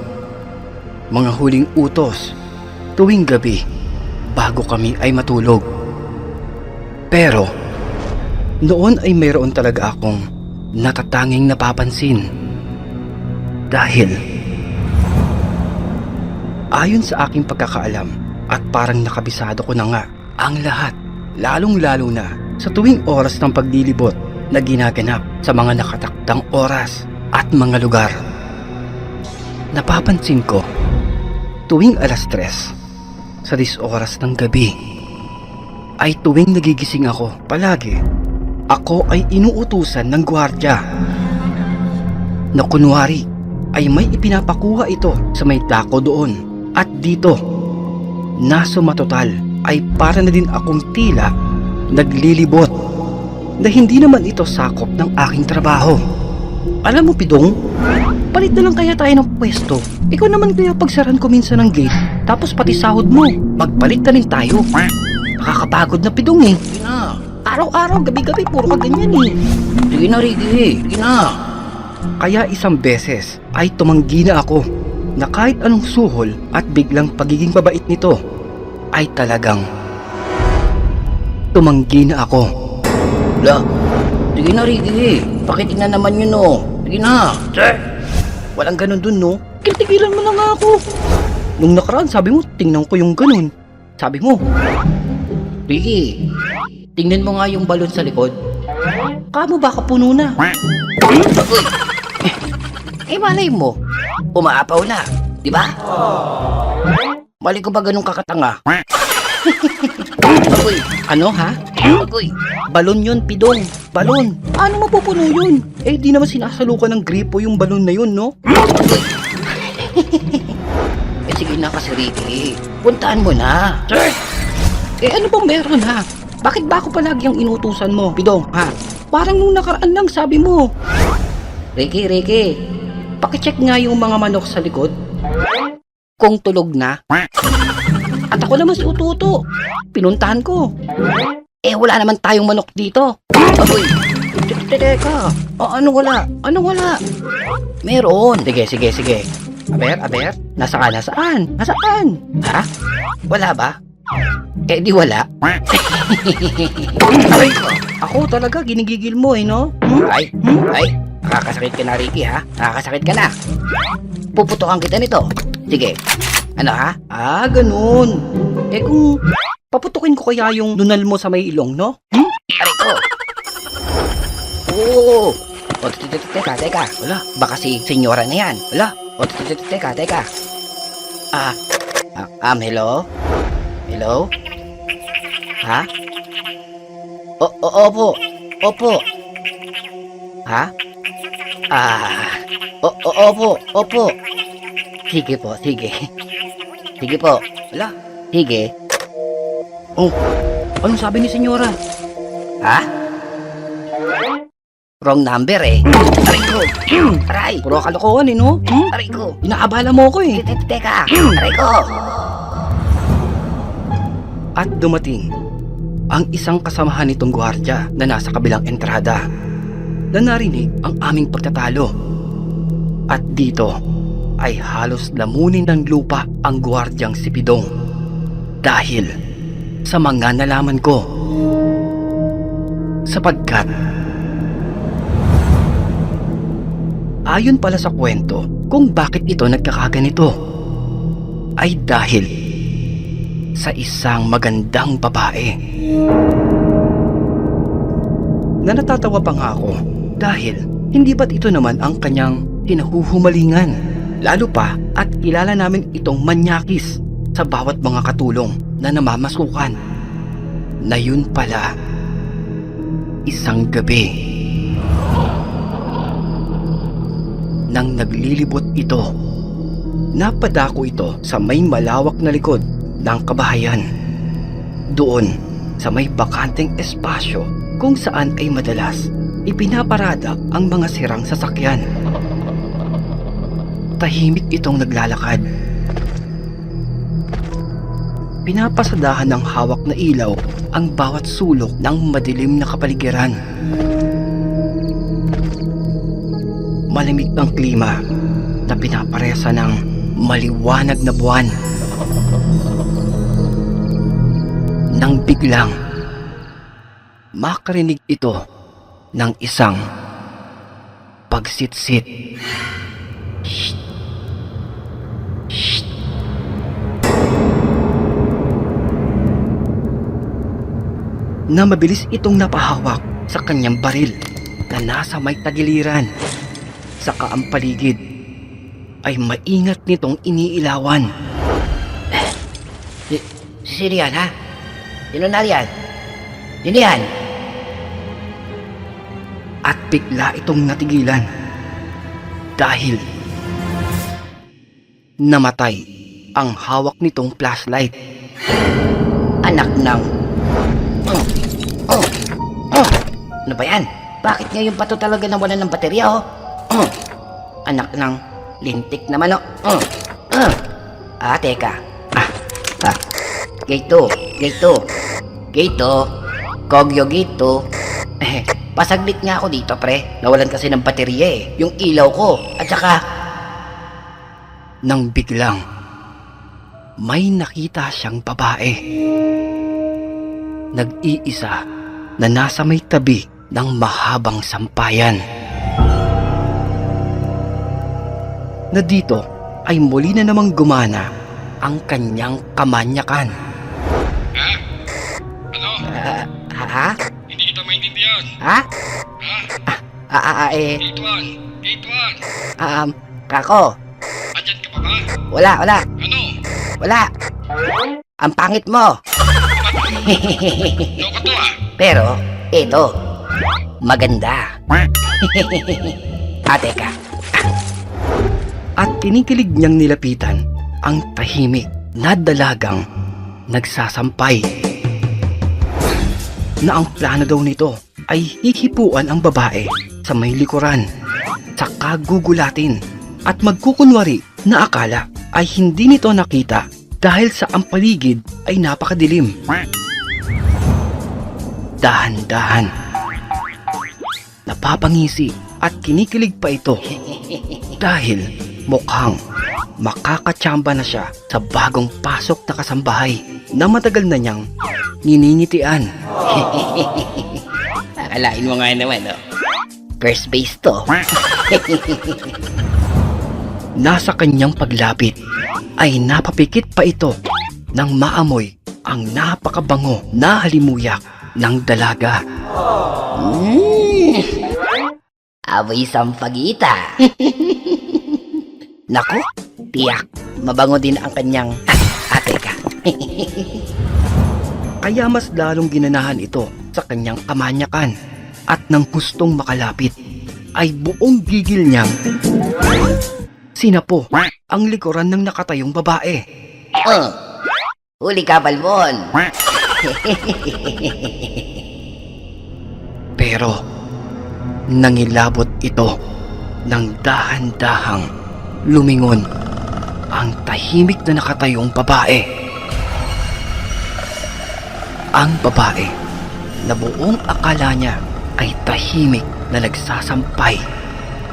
Mga huling utos tuwing gabi bago kami ay matulog. Pero noon ay mayroon talaga akong natatanging napapansin. Dahil ayon sa aking pagkakaalam at parang nakabisado ko na nga ang lahat, lalong-lalo na sa tuwing oras ng paglilibot na ginaganap sa mga nakatakdang oras at mga lugar. Napapansin ko tuwing 3:00 sa 10 oras ng gabi ay tuwing nagigising ako palagi, ako ay inuutusan ng gwardiya na kunwari ay may ipinapakuha ito sa may dako doon at dito na sumatotal ay para na din akong tila naglilibot na hindi naman ito sakop ng aking trabaho. Alam mo, Pidong, palit na lang kaya tayo ng pwesto. Ikaw naman kaya pagsaran ko minsan ng gate tapos pati sahod mo, magpalit na rin tayo. Nakakapagod na, Pidong eh. Sige na. Araw-araw, gabi-gabi, puro ka ganyan eh. Sige na, Ricky. Sige na. Kaya isang beses ay tumanggi na ako na kahit anong suhol at biglang pagiging babait nito ay talagang tumanggi na ako. Wala. Sige na, Ricky. Pakitingnan naman yun, oh. Sige na. Sir. Walang ganun dun, no? Tigilan mo na nga ako. Nung nakaraan, sabi mo, tingnan ko yung ganun. Sabi mo, Ricky, tingnan mo nga yung balon sa likod. kamo baka puno na. Uy! Malay mo, umaapaw na, di ba? Mali ko ba ganun kakatanga? Uy! Ano ha? Uy! Balon yun, Pidong. Balon. Ano mapupuno yun? Eh, di naman sinasalukan ng gripo yung balon na yun, no? Sige na kasi, Ricky. Puntahan mo na. Sir! Eh, ano bang meron, ha? Bakit ba ako palagi ang inutusan mo, Pidong, ha? Parang nung nakaraan lang sabi mo. Ricky, Pakicheck nga yung mga manok sa likod. kung tulog na. At ako naman si Ututo. Pinuntahan ko. Eh, wala naman tayong manok dito. Aboy. Teka. Ano wala? Ano wala? Meron. Sige. Aber? Nasaan? Ha? Wala ba? Eh, di wala. Aray ko. Ako talaga, ginigigil mo no? Ay. Nakakasakit ka na, Ricky, ha? Nakakasakit ka na. Puputukan kita nito. Sige. Ano, ha? Ah, ganun. Eh, kung paputukin ko kaya yung nunal mo sa may ilong, no? Aray ko. Oo. O, teka. Wala, baka si senyora na yan. Wala. O, teka. Hello? Hello? Ha? Opo. Ha? Opo. Sige po. Sige po. Wala. Sige. Oh, anong sabi ni senyora? Ha? Wrong number eh. Aray ko. Aray. Puro kalokohan no? Aray ko. Inaabala mo ko eh. Teka. Aray ko. At dumating ang isang kasamahan nitong gwardiya na nasa kabilang entrada na narinig ang aming pagtatalo. At dito ay halos lamunin ng lupa ang gwardyang si Pidong dahil sa mga nalaman ko. Sapagkat ayon pala sa kwento kung bakit ito nagkakaganito ay dahil sa isang magandang babae. Na natatawa pa nga ako dahil hindi ba't ito naman ang kanyang hinahuhumalingan? Lalo pa at kilala namin itong manyakis sa bawat mga katulong na namamasukan. Na yun pala, isang gabi nang naglilibot ito, napadako ito sa may malawak na likod ng kabahayan. Doon sa may bakanteng espasyo kung saan ay madalas ipinaparada ang mga sirang sasakyan. Tahimik itong naglalakad. Pinapasadahan ng hawak na ilaw ang bawat sulok ng madilim na kapaligiran. Malamig ang klima na pinaparesa ng maliwanag na buwan. Nang biglang makarinig ito ng isang pagsitsit. Shh. Shh. Na mabilis itong napahawak sa kanyang baril na nasa may tagiliran. Saka ang paligid ay maingat nitong iniilawan. Sino yan, ha? Sino na yan? Sino yan? At bigla itong natigilan dahil namatay ang hawak nitong flashlight. Anak ng... Ano ba yan? Bakit ngayon pa to talaga nawalan ng baterya, Anak ng lintik naman, Teka. Gate 2. Kogyo gate 2. Pasaglit nga ako dito, pre. Nawalan kasi ng baterya eh. Yung ilaw ko. At saka... Nang biglang may nakita siyang babae. Nag-iisa na nasa may tabi ng mahabang sampayan. Na dito ay muli na namang gumana ang kanyang kamanyakan. Ano? Ha? Hindi kita maintindihan. Ha? Gate 1. Kako. Andyan ka pa ba? Wala. Ano? Wala. Ang pangit mo. Loko to Pero, ito. Maganda. Teka. At kinikilig niyang nilapitan ang tahimik na dalagang nagsasampay. Na ang plano daw nito ay hihipuan ang babae sa may likuran, tsaka gugulatin at magkukunwari na akala ay hindi nito nakita dahil sa ang paligid ay napakadilim. Dahan-dahan, napapangisi at kinikilig pa ito dahil mukhang makakatsamba na siya sa bagong pasok na kasambahay na matagal na niyang niningitian. Akalain mo nga naman, oh. First base to. Nasa kanyang paglapit ay napapikit pa ito nang maamoy ang napakabango na halimuyak ng dalaga. Amoy sampagita. Naku, tiyak, mabango din ang kanyang... teka. Kaya mas lalong ginanahan ito sa kanyang kamanyakan at nang gustong makalapit ay buong gigil niyang sinapo ang likuran ng nakatayong babae. Oh, huli ka, Balbon. Pero nangilabot ito ng dahan-dahang lumingon ang tahimik na nakatayong babae. Ang babae na buong akala niya ay tahimik na nagsasampay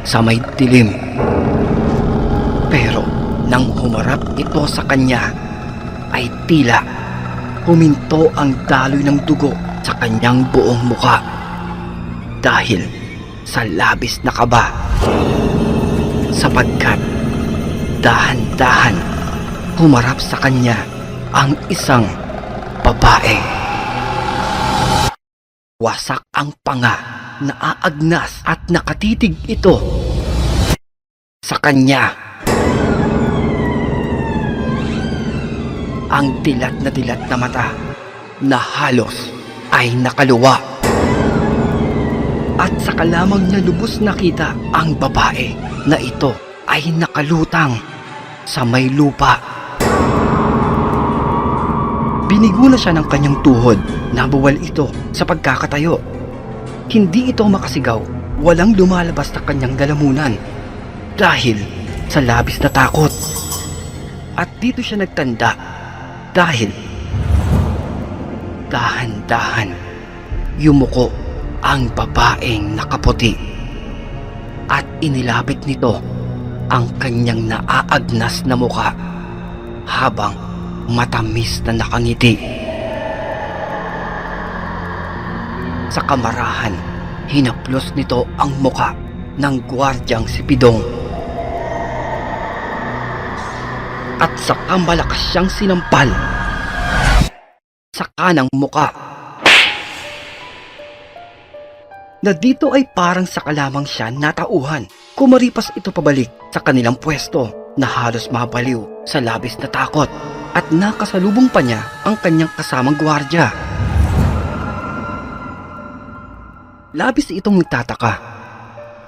sa may dilim. Pero nang humarap ito sa kanya ay tila huminto ang daloy ng dugo sa kanyang buong muka dahil sa labis na kaba, sapagkat dahan-dahan humarap sa kanya ang isang babae. Wasak ang panga, naaagnas at nakatitig ito sa kanya. Ang dilat na mata na halos ay nakaluwa. At saka lamang niya lubos nakita ang babae na ito ay nakalutang sa may lupa. Binigo na siya ng kanyang tuhod, nabuwal ito sa pagkakatayo. Hindi ito makasigaw, walang lumalabas sa kanyang lalamunan dahil sa labis na takot. At dito siya nagtanda dahil dahan-dahan yumuko ang babaeng nakaputi at inilapit nito ang kanyang naaagnas na muka habang matamis na nakangiti. Sa kamarahan, hinaplos nito ang muka ng gwardyang si Pidong. At saka malakas siyang sinampal sa kanang muka, na dito ay parang saka lamang siya natauhan. Kumaripas ito pabalik sa kanilang pwesto na halos mabaliw sa labis na takot at nakasalubong pa niya ang kanyang kasamang gwardya. Labis itong nagtataka.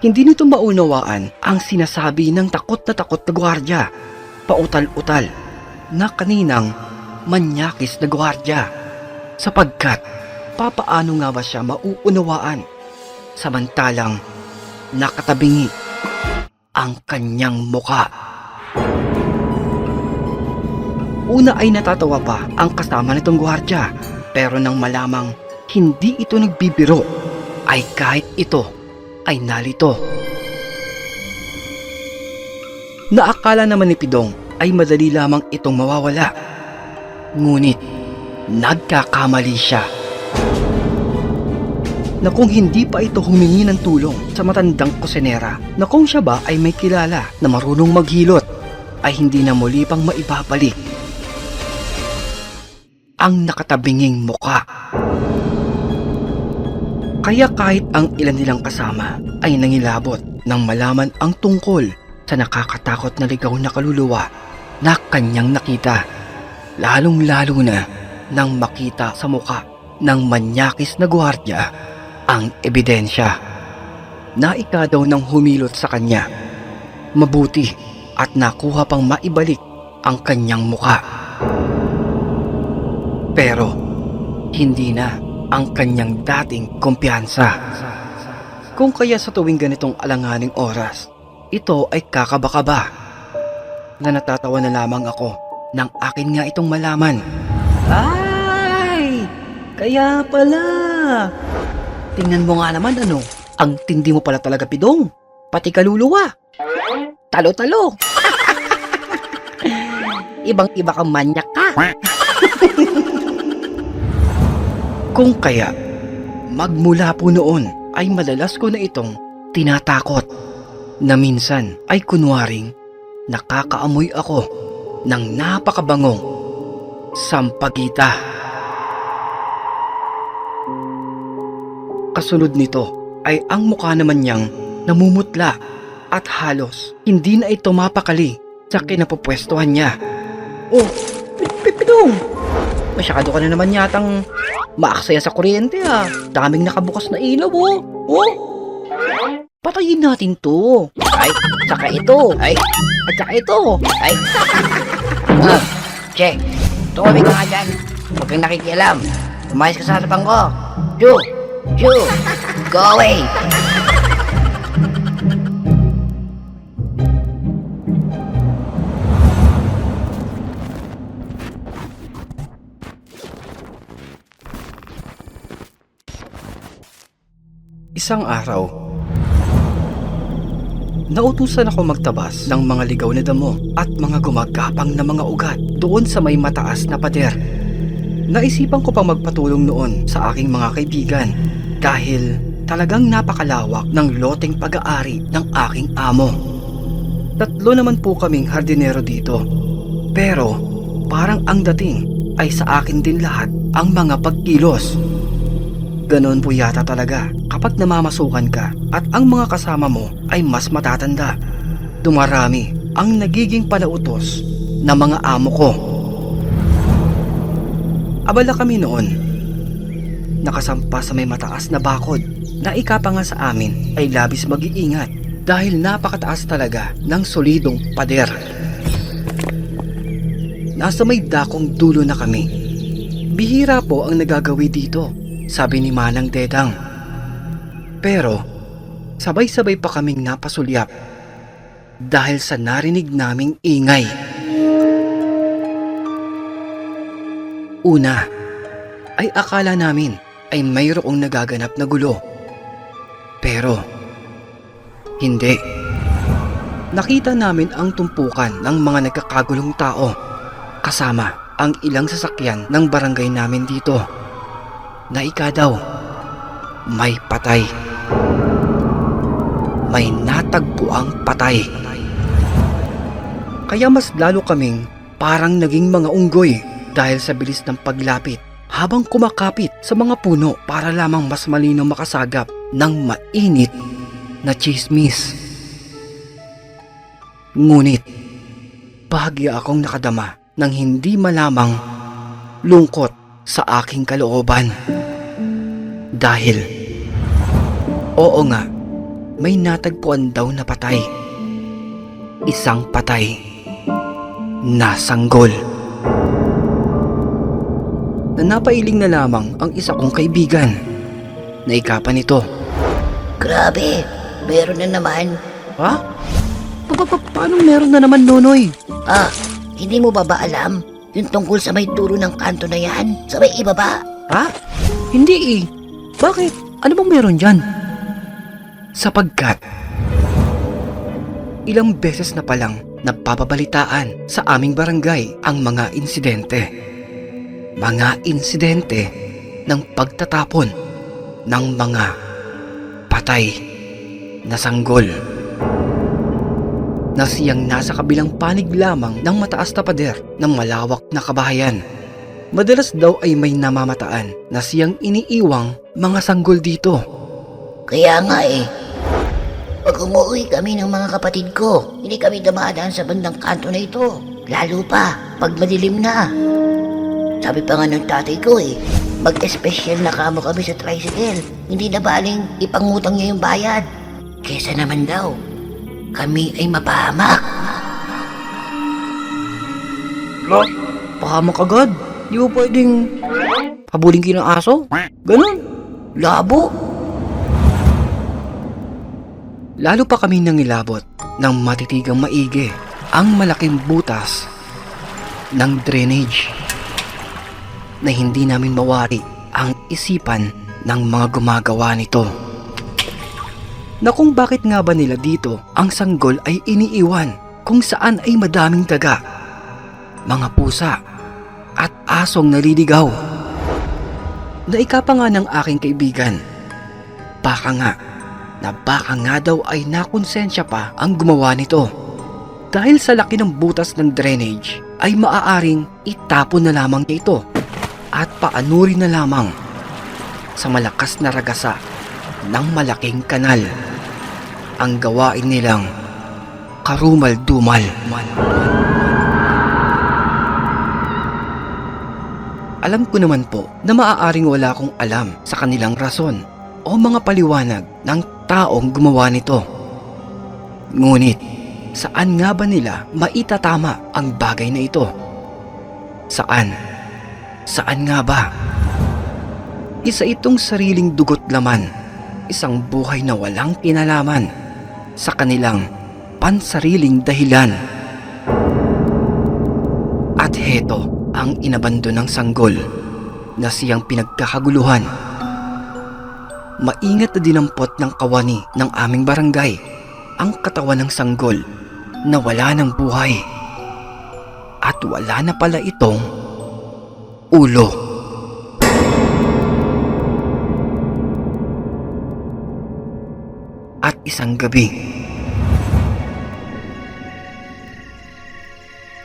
Hindi nito maunawaan ang sinasabi ng takot na gwardya, pautal-utal na kaninang manyakis na gwardya, sapagkat papaano nga ba siya mauunawaan samantalang nakatabingi ang kanyang muka. Una ay natatawa pa ang kasama nitong gwardya, pero nang malamang hindi ito nagbibiro ay kahit ito ay nalito. Naakala naman ni Pidong ay madali lamang itong mawawala, ngunit nagkakamali siya na kung hindi pa ito humingi ng tulong sa matandang kusinera, na kung siya ba ay may kilala na marunong maghilot, ay hindi na muli pang maibabalik ang nakatabinging muka. Kaya kahit ang ilan nilang kasama ay nangilabot nang malaman ang tungkol sa nakakatakot na ligaw na kaluluwa na kanyang nakita, lalong-lalo na nang makita sa muka ng manyakis na gwardya ang ebidensya na ika daw nang humilot sa kanya. Mabuti at nakuha pang maibalik ang kanyang muka. Pero hindi na ang kanyang dating kumpiyansa. Kung kaya sa tuwing ganitong alanganing oras, ito ay kakaba-kaba. na natatawa na lamang ako nang akin nga itong malaman. Ay! Kaya pala! Tingnan mo nga naman ano, ang tindi mo pala talaga, Pidong. Pati kaluluwa. Talo-talo. Ibang-iba kang manyak ka. Kung kaya, magmula po noon ay madalas ko na itong tinatakot na minsan ay kunwaring nakakaamoy ako ng napakabangong sampagita. Kasunod nito ay ang mukha naman niyang namumutla at halos hindi na ito mapakali sa kinapupwestuhan niya. Oh, Pidong! Masyado ka na naman yatang maaksaya sa kuryente ah. Daming nakabukas na ilaw oh. Oh! Patayin natin to. Ay, saka ito. Ay, at saka ito. Ay. Che, tumamig ka nga dyan. Huwag kang nakikialam. Umayos ka sa harapan ko. Ju, go away. Isang araw, nautusan ako magtabas ng mga ligaw na damo at mga gumagapang na mga ugat doon sa may mataas na pader. Naisipan ko pang magpatulong noon sa aking mga kaibigan dahil talagang napakalawak ng loteng pag-aari ng aking amo. 3 naman po kaming hardinero dito, pero parang ang dating ay sa akin din lahat ang mga pagkilos. Ganon po yata talaga kapag namamasukan ka at ang mga kasama mo ay mas matatanda. Dumarami ang nagiging panautos ng mga amo ko. Abala kami noon. Nakasampa sa may mataas na bakod na ikapa nga sa amin ay labis mag-iingat dahil napakataas talaga ng solidong pader. Nasa may dakong dulo na kami. Bihira po ang nagagawi dito, sabi ni Manang Dedang. Pero sabay-sabay pa kaming napasulyap dahil sa narinig naming ingay. Una ay akala namin ay mayroong nagaganap na gulo. Pero hindi. Nakita namin ang tumpukan ng mga nagkakagulong tao kasama ang ilang sasakyan ng barangay namin dito. Na ika daw, may patay. May natagpuang patay. Kaya mas lalo kaming parang naging mga unggoy dahil sa bilis ng paglapit habang kumakapit sa mga puno para lamang mas malinaw makasagap ng mainit na tsismis. Ngunit, bahagya akong nakadama ng hindi malamang lungkot sa aking kalooban. Dahil, oo nga, may natagpuan daw na patay. Isang patay na sanggol. Na napailing na lamang ang isa kong kaibigan. Naikapan nito. Grabe, meron na naman. Ha? Paano meron na naman, Nonoy? Ah, hindi mo ba alam? Yung tungkol sa may dulo ng kanto na yan? Sa may ibaba? Ha? Hindi eh. Bakit? Ano bang meron dyan? Sapagkat ilang beses na palang napapabalitaan sa aming barangay ang mga insidente. Mga insidente ng pagtatapon ng mga patay na sanggol na siyang nasa kabilang panig lamang ng mataas na pader ng malawak na kabahayan. Madalas daw ay may namamataan na siyang iniiwang mga sanggol dito. Kaya nga eh. Pag umuwi kami ng mga kapatid ko, hindi kami dumadaan sa bandang kanto na ito. Lalo pa, pag madilim na. Sabi pa nga ng tatay ko eh, mag-espesyal na kamo kami sa tricycle. Hindi na baling ipangutang niya yung bayad. Kesa naman daw, kami ay mapahamak. Lo, pahamak agad. Di mo pwedeng habulin kayo ng aso? Ganon. Labo. Lalo pa kami nangilabot ng matitigang maigi ang malaking butas ng drainage na hindi namin mawari ang isipan ng mga gumagawa nito. Na kung bakit nga ba nila dito ang sanggol ay iniiwan kung saan ay madaming daga, mga pusa at asong naliligaw. Naikapa nga ng aking kaibigan, baka nga daw ay nakonsensya pa ang gumawa nito. Dahil sa laki ng butas ng drainage ay maaaring itapon na lamang niya ito at paanurin na lamang sa malakas na ragasa ng malaking kanal. Ang gawain nilang karumal-dumal. Alam ko naman po na maaaring wala akong alam sa kanilang rason o mga paliwanag ng taong gumawa nito. Ngunit, saan nga ba nila maitatama ang bagay na ito? Saan? Saan nga ba? Isa itong sariling dugot laman, isang buhay na walang kinalaman sa kanilang pansariling dahilan. At heto ang inabando ng sanggol na siyang pinagkakaguluhan. Maingat na dinampot ng kawani ng aming barangay ang katawan ng sanggol na wala ng buhay. At wala na pala itong ulo. At isang gabi,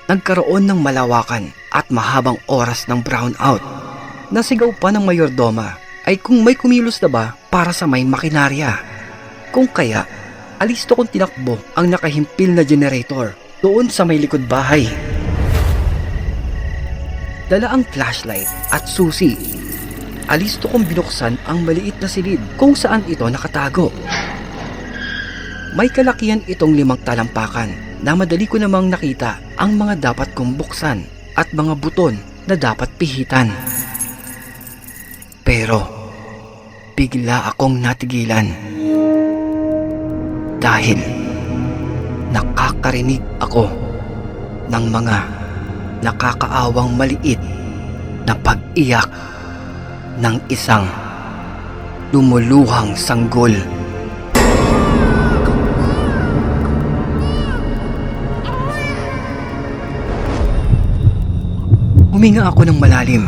nagkaroon ng malawakan at mahabang oras ng brownout. Nasigaw pa ng mayordoma ay kung may kumilos na ba para sa may makinarya. Kung kaya, alisto kong tinakbo ang nakahimpil na generator doon sa may likod bahay. Dala ang flashlight at susi. Alisto kong binuksan ang maliit na silid kung saan ito nakatago. May kalakihan itong 5 talampakan na madali ko namang nakita ang mga dapat kong buksan at mga buton na dapat pihitan. Pero bigla akong natigilan dahil nakakarinig ako ng mga nakakaawang maliit na pag-iyak ng isang lumuluhang sanggol. Huminga ako ng malalim.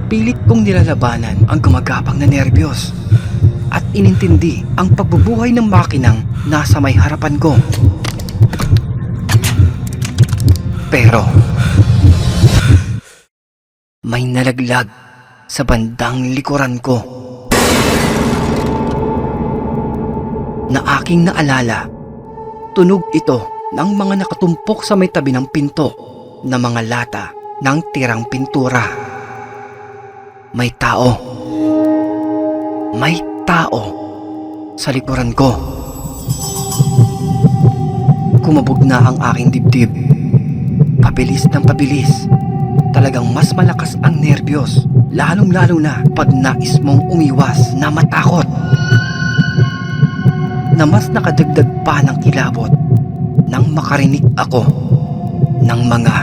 Pilit kong nilalabanan ang gumagapang na nerbiyos at inintindi ang pagbubuhay ng makinang nasa may harapan ko. Pero may nalaglag sa bandang likuran ko na aking naalala. Tunog ito ng mga nakatumpok sa may tabi ng pinto na mga lata ng tirang pintura. May tao sa likuran ko. Kumabog na ang aking dibdib. Pabilis ng pabilis. Talagang mas malakas ang nerbiyos, lalong-lalo na pag nais mong umiwas na matakot. Na mas nakadagdag pa ng kilabot nang makarinig ako ng mga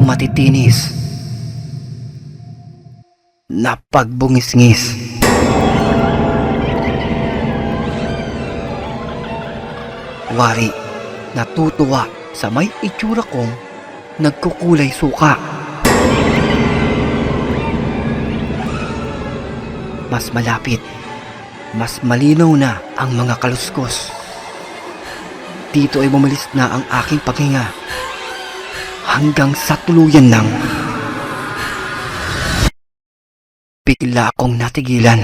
matitinis na pagbungis-ngis. Wari, natutuwa sa may itsura kong nagkukulay suka. Mas malapit, mas malinaw na ang mga kaluskos. Dito ay bumalis na ang aking paghinga hanggang sa tuluyan ng bigla akong natigilan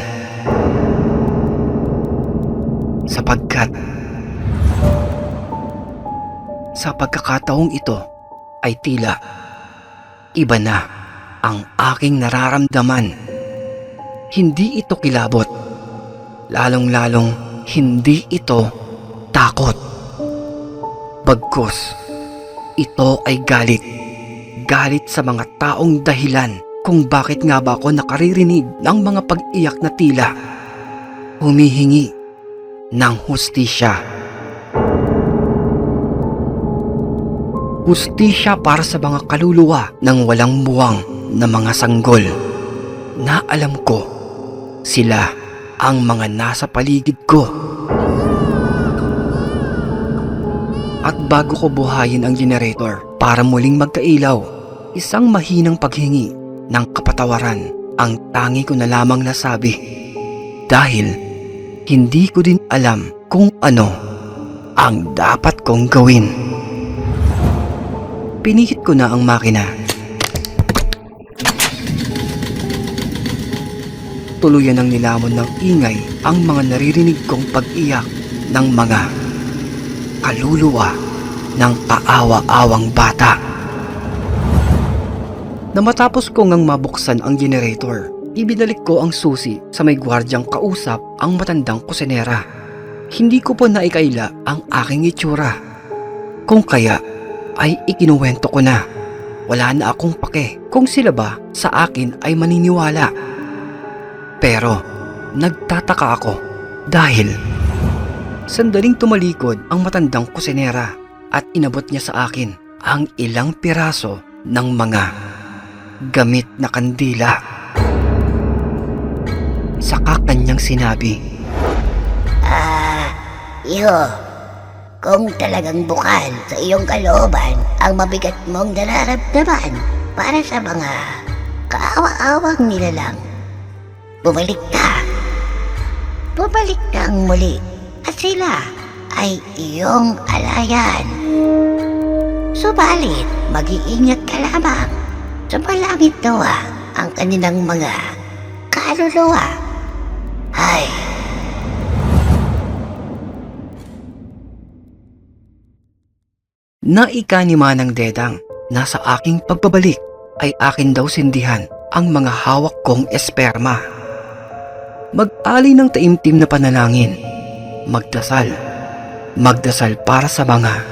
sapagkat sa pagkakataong ito ay tila iba na ang aking nararamdaman. Hindi ito kilabot, lalong-lalong hindi ito takot. Bagkus, ito ay galit. Galit sa mga taong dahilan kung bakit nga ba ako nakaririnig ng mga pag-iyak na tila humihingi ng hustisya. Hustisya para sa mga kaluluwa ng walang buwang na mga sanggol. Na alam ko, sila ang mga nasa paligid ko. At bago ko buhayin ang generator para muling magkailaw, isang mahinang paghingi ng kapatawaran ang tangi ko na lamang nasabi. Dahil hindi ko din alam kung ano ang dapat kong gawin. Pinihit ko na ang makina. Tuluyan ang nilamon ng ingay ang mga naririnig kong pag-iyak ng mga kaluluwa ng kaawa-awang bata. Na matapos ko ngang mabuksan ang generator, ibinalik ko ang susi sa may gwardyang kausap ang matandang kusinera. Hindi ko po naikaila ang aking itsura. Kung kaya ay ikinuwento ko na. Wala na akong pake kung sila ba sa akin ay maniniwala. Pero nagtataka ako dahil sandaling tumalikod ang matandang kusinera at inabot niya sa akin ang ilang piraso ng mga gamit na kandila. Saka kanyang sinabi, Iho, kung talagang bukal sa iyong kalooban ang mabigat mong nararamdaman para sa mga kaawa-awang nilalang, bumalik ka. Bumalik kang muli at sila ay iyong alayan. Subalit, mag-iingat ka lamang. Sumalangit nawa ang kanilang mga kaluluwa. Ay, naika ni Manang Dedang na sa aking pagbabalik ay akin daw sindihan ang mga hawak kong esperma. Mag-alay ng taimtim na panalangin. Magdasal. Magdasal para sa mga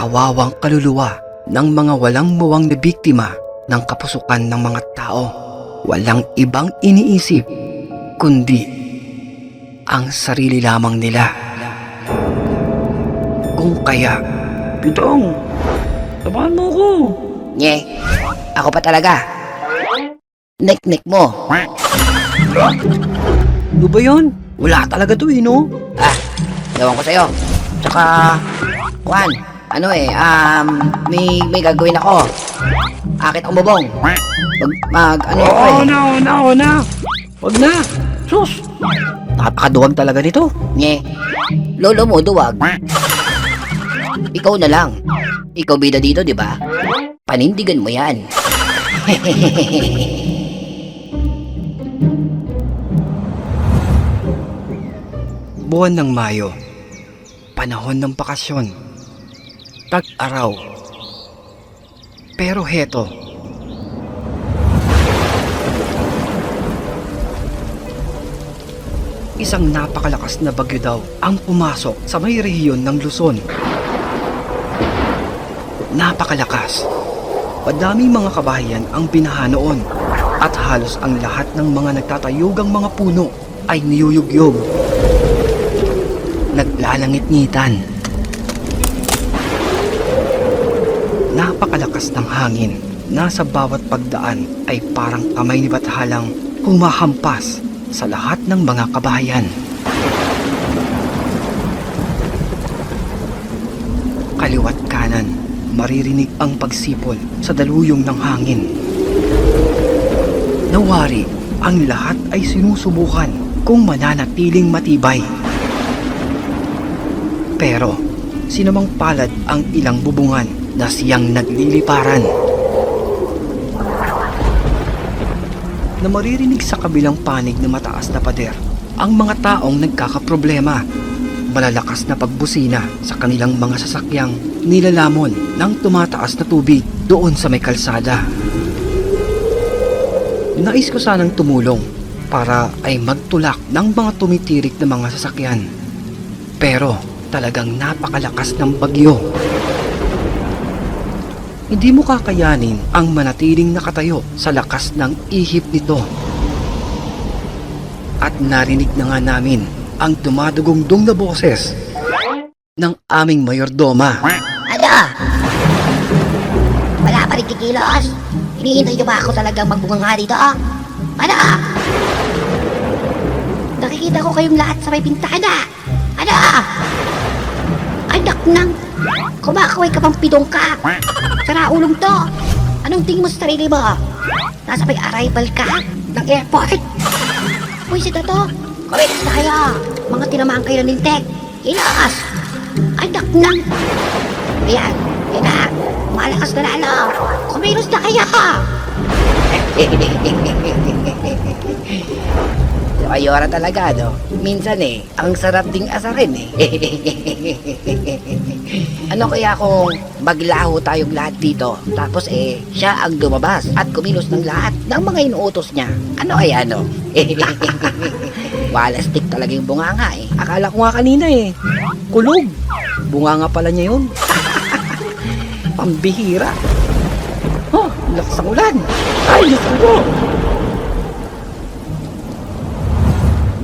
kawawang kaluluwa ng mga walang muwang na biktima ng kapusukan ng mga tao. Walang ibang iniisip kundi ang sarili lamang nila. Kung kaya, Pitong, samahan mo ko. Nye, ako pa talaga. Nek-nek mo. ano ba yun? Wala talaga to no? Gawan ko sa'yo. Tsaka, Juan, may gagawin ako. Akit ang bubong. Na. Wag na. Sus! Napakaduwag talaga nito. Nye, lolo mo duwag. Ikaw na lang. Ikaw bida dito, di ba? Panindigan mo yan. Buwan ng Mayo. Panahon ng bakasyon. Tag-araw. Pero heto. Isang napakalakas na bagyo daw ang pumasok sa may rehiyon ng Luzon. Napakalakas. Madaming mga kabahayan ang binaha noon at halos ang lahat ng mga nagtatayugang mga puno ay niyuyugyog. Naglalangit-ngitan. Napakalakas ng hangin. Nasa bawat pagdaan ay parang kamay ni Bathalang humahampas sa lahat ng mga kabahayan. Kaliwat kanan, maririnig ang pagsipol sa daluyong ng hangin. Nawari, ang lahat ay sinusubukan kung mananatiling matibay. Pero, sinamang palad ang ilang bubungan na siyang nagliliparan. Na maririnig sa kabilang panig na mataas na pader ang mga taong nagkakaproblema. Malalakas na pagbusina sa kanilang mga sasakyang nilalamon ng tumataas na tubig doon sa may kalsada. Nais ko sanang tumulong para ay magtulak ng mga tumitirik na mga sasakyan. Pero talagang napakalakas ng bagyo. Hindi mo kakayanin ang manatiling nakatayo sa lakas ng ihip nito. At narinig na nga namin ang dumadugong-dung na boses ng aming mayordoma. Ano? pa rin kikilos? Hinihintay niyo ba ako talagang magbunganga dito? Ano? Nakikita ko kayong lahat sa may bintana. Ano? Anak nang, kumakaway ka pang pidong ka. Sara ulong to. Anong tingin mo sa sarili mo? Nasa may arrival ka ng airport? Puwisit na to. Kumilos na kayo. Mga tinamaan kayo ng lintek. Kilos. Anak nang. Ayan. Yan na. Malakas na lalo. Kumilos na kayo. Mayora talaga, no? Minsan ang sarap ding asarin Ano kaya kung maglaho tayong lahat dito, tapos siya ang lumabas at kumilos ng lahat ng mga inuutos niya? Ano kaya, no? Walastik talaga yung bunganga Akala ko nga kanina kulog. Bunga nga pala niya yun. Pambihira. Oh, lakas ang ulan. Ay, Diyos ko.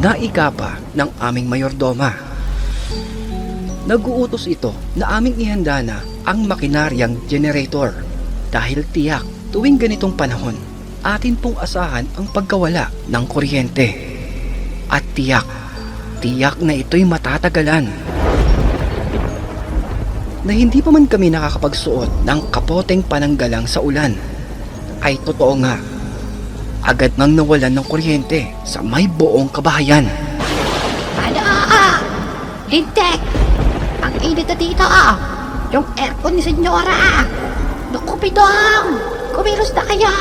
Naikapa ng aming mayordoma. Nag-uutos ito na aming ihanda na ang makinaryang generator dahil tiyak tuwing ganitong panahon atin pong asahan ang pagkawala ng kuryente at tiyak na ito'y matatagalan. Na hindi pa man kami nakakapagsuot ng kapoteng pananggalang sa ulan ay totoo nga, agad nang nawalan ng kuryente sa may buong kabahayan. Ano? Lintek! Ang init na dito Yung aircon ni Senyora Naku, pidong! Kumilos na kaya!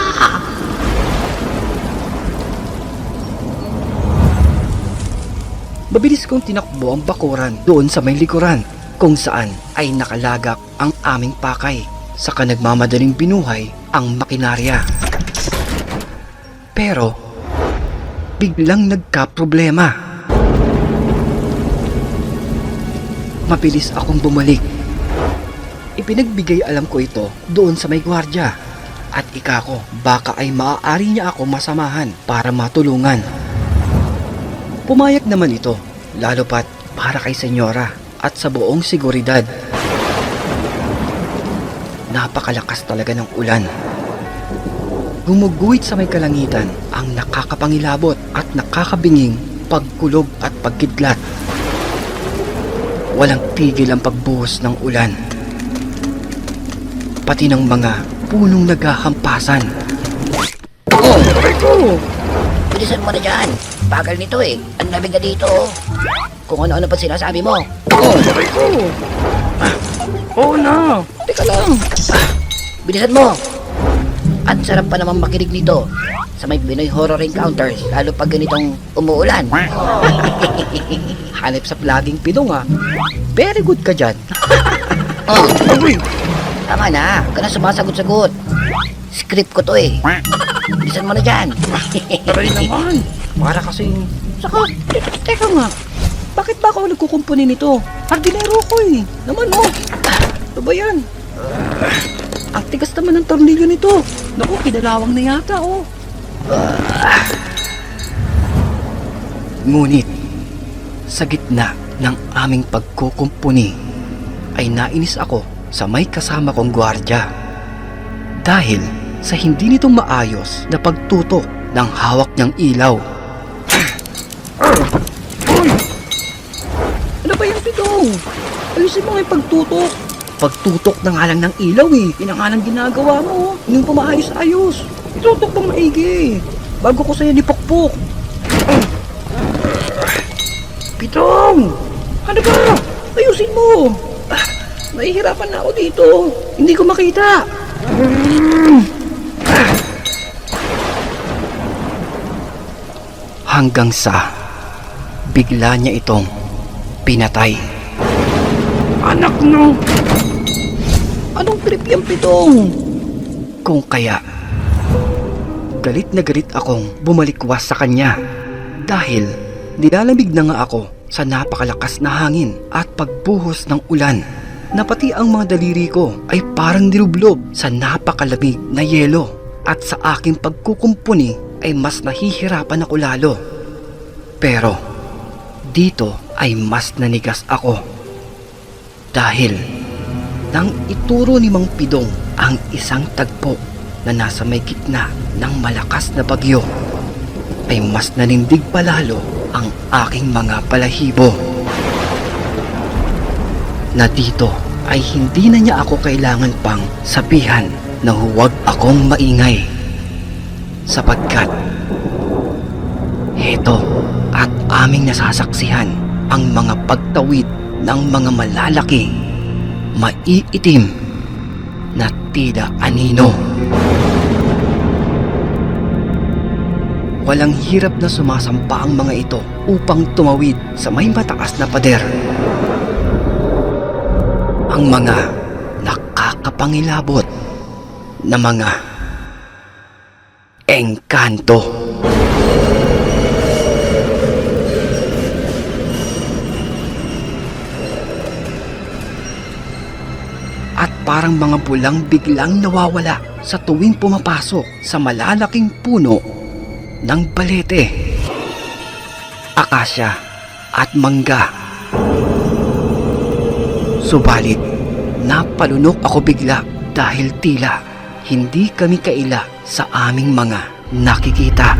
Mabilis kong tinakbo ang bakuran doon sa may likuran kung saan ay nakalagak ang aming pakay sa nagmamadaling binuhay ang makinarya. Pero biglang nagka-problema. Mabilis akong bumalik. Ipinagbigay alam ko ito doon sa may gwardya at ikako baka ay maaari niya ako masamahan para matulungan. Pumayag naman ito, lalo pat para kay Senyora at sa buong seguridad. Napakalakas talaga ng ulan. Gumuguhit sa may kalangitan ang nakakapangilabot at nakakabinging pagkulog at pagkidlat. Walang tigil ang pagbuhos ng ulan. Pati ng mga punong naghahampasan. Oh, Rico! Bilisan mo na dyan. Bagal nito Ang lamig na dito Kung ano-ano pa sinasabi mo. Oh, Rico! Oo na! Teka lang! Bilisan mo! At sarap pa naman makinig nito sa may Pinoy horror encounters, lalo pag ganitong umuulan. Hanip sa vlogging pidong Very good ka dyan. Oh, tama na. Huwag ka na sumasagot-sagot. Script ko to Bilisan mo na dyan. Taray naman. Para kasing... Saka, teka nga. Bakit ba ako nagkukumpuni nito? Hardinero ko Naman mo. Ano ba yan? Ang tigas naman ng tornilyo nito. Naku, kinalawang na yata Ngunit, sa gitna ng aming pagkukumpuni, ay nainis ako sa may kasama kong gwardya. Dahil sa hindi nito maayos na pagtutok ng hawak niyang ilaw. Ano ba yung pidong? Ayusin mo nga yung pagtutok. Pagtutok na nga lang ng ilaw Yan ang nga lang ginagawa mo. Hindi mo pa maayos-ayos. Itutok pang maigi. Bago ko sa'yo nipukpok. Pitong! Ano ba? Ayusin mo. Nahihirapan na ako dito. Hindi ko makita. Hanggang sa bigla niya itong pinatay. Anak no! Anong trip yung pitong? Kung kaya, galit na galit akong bumalikwas sa kanya dahil nilalamig na nga ako sa napakalakas na hangin at pagbuhos ng ulan na pati ang mga daliri ko ay parang nilublob sa napakalamig na yelo at sa aking pagkukumpuni ay mas nahihirapan ako lalo. Pero dito ay mas nanigas ako dahil Nang ituro ni Mang Pidong ang isang tagpo na nasa may gitna ng malakas na bagyo, ay mas nanindig palalo ang aking mga balahibo. Na dito ay hindi na niya ako kailangan pang sabihan na huwag akong maingay. Sapagkat heto at aming nasasaksihan ang mga pagtawid ng mga malalaki, maiitim na tila anino. Walang hirap na sumasampa ang mga ito upang tumawid sa may mataas na pader. Ang mga nakakapangilabot na mga engkanto. At parang mga bulang biglang nawawala sa tuwing pumapasok sa malalaking puno ng balete, akasya at mangga. Subalit, napalunok ako bigla dahil tila hindi kami kaila sa aming mga nakikita.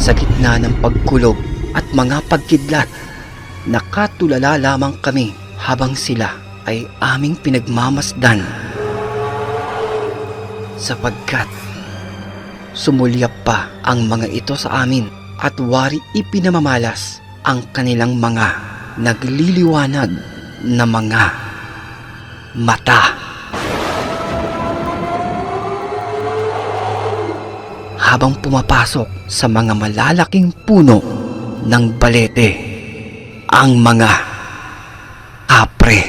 Sa gitna ng pagkulog at mga pagkidlat, nakatulala lamang kami habang sila ay aming pinagmamasdan. Sapagkat sumulyap pa ang mga ito sa amin at wari ipinamamalas ang kanilang mga nagliliwanag na mga mata. Habang pumapasok sa mga malalaking puno ng balete, ang mga kapre.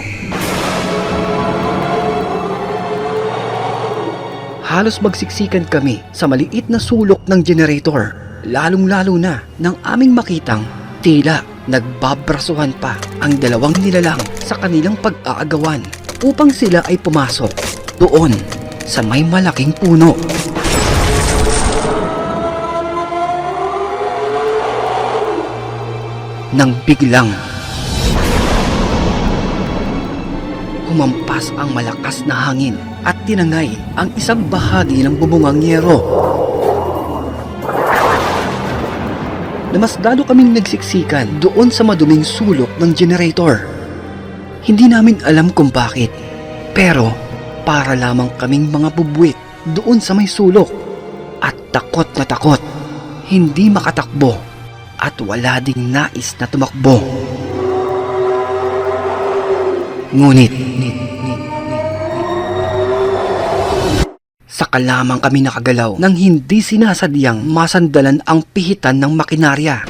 Halos magsiksikan kami sa maliit na sulok ng generator, lalong-lalo na nang aming makitang tila nagbabrasuhan pa ang dalawang nilalang sa kanilang pag-aagawan upang sila ay pumasok doon sa may malaking puno. Nang biglang humampas ang malakas na hangin at tinangay ang isang bahagi ng bubungang yero. Na mas lalo kaming nagsiksikan doon sa maduming sulok ng generator. Hindi namin alam kung bakit, pero para lamang kaming mga bubwit doon sa may sulok at takot na takot, hindi makatakbo at wala ding nais na tumakbo. Ngunit saka lamang kami nakagalaw nang hindi sinasadyang masandalan ang pihitan ng makinarya.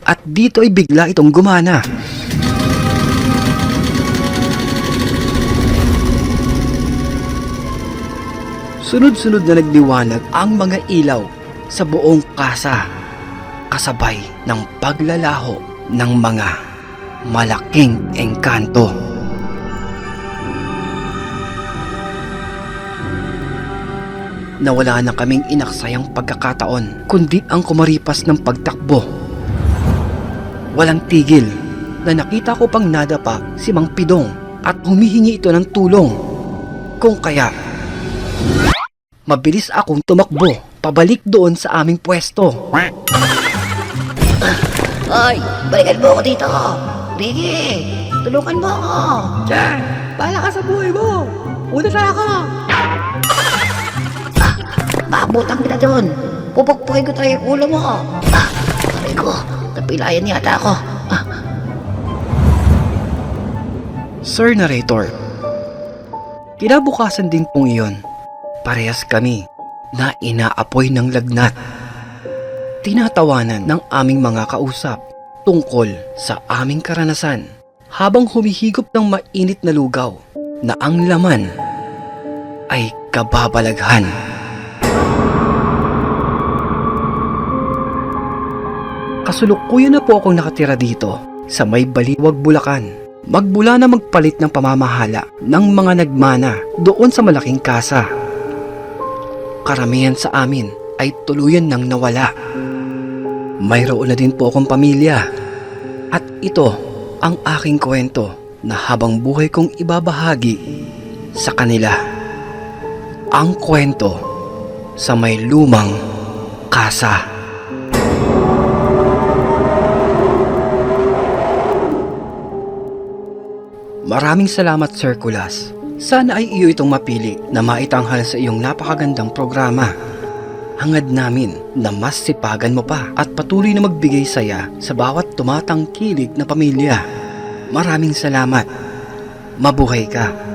At dito ay bigla itong gumana. Sunod-sunod na nagliwanag ang mga ilaw sa buong kasa, kasabay ng paglalaho ng mga malaking engkanto. Nawala na kaming inaksayang pagkakataon, kundi ang kumaripas ng pagtakbo. Walang tigil na nakita ko pang nadapa si Mang Pidong at humihingi ito ng tulong. Kung kaya, mabilis akong tumakbo pabalik doon sa aming pwesto. Hoy, balikan mo ako dito. Biggie, tulungan mo ako. Diyan, bahala ka sa buhay mo. Una na ako. Babutang kita doon. Pupukpukin ko tayo yung ulo mo. Aray ko, napilayan yata ako. Sir Narrator, kinabukasan din pong iyon, parehas kami na inaapoy ng lagnat. Tinatawanan ng aming mga kausap tungkol sa aming karanasan habang humihigop ng mainit na lugaw na ang laman ay kababalaghan. Kasalukuyan na po akong nakatira dito sa may Baliwag, Bulacan. Magmula na magpalit ng pamamahala ng mga nagmana doon sa malaking kasa. Karamihan sa amin ay tuluyan nang nawala. Mayroon na din po akong pamilya. At ito ang aking kwento na habang buhay kong ibabahagi sa kanila ang kwento sa may lumang kasa. Maraming salamat, Sir Kulas. Sana ay iyo itong mapili na maitanghal sa iyong napakagandang programa. Hangad namin na mas sipagan mo pa at patuloy na magbigay saya sa bawat tumatangkilik na pamilya. Maraming salamat. Mabuhay ka.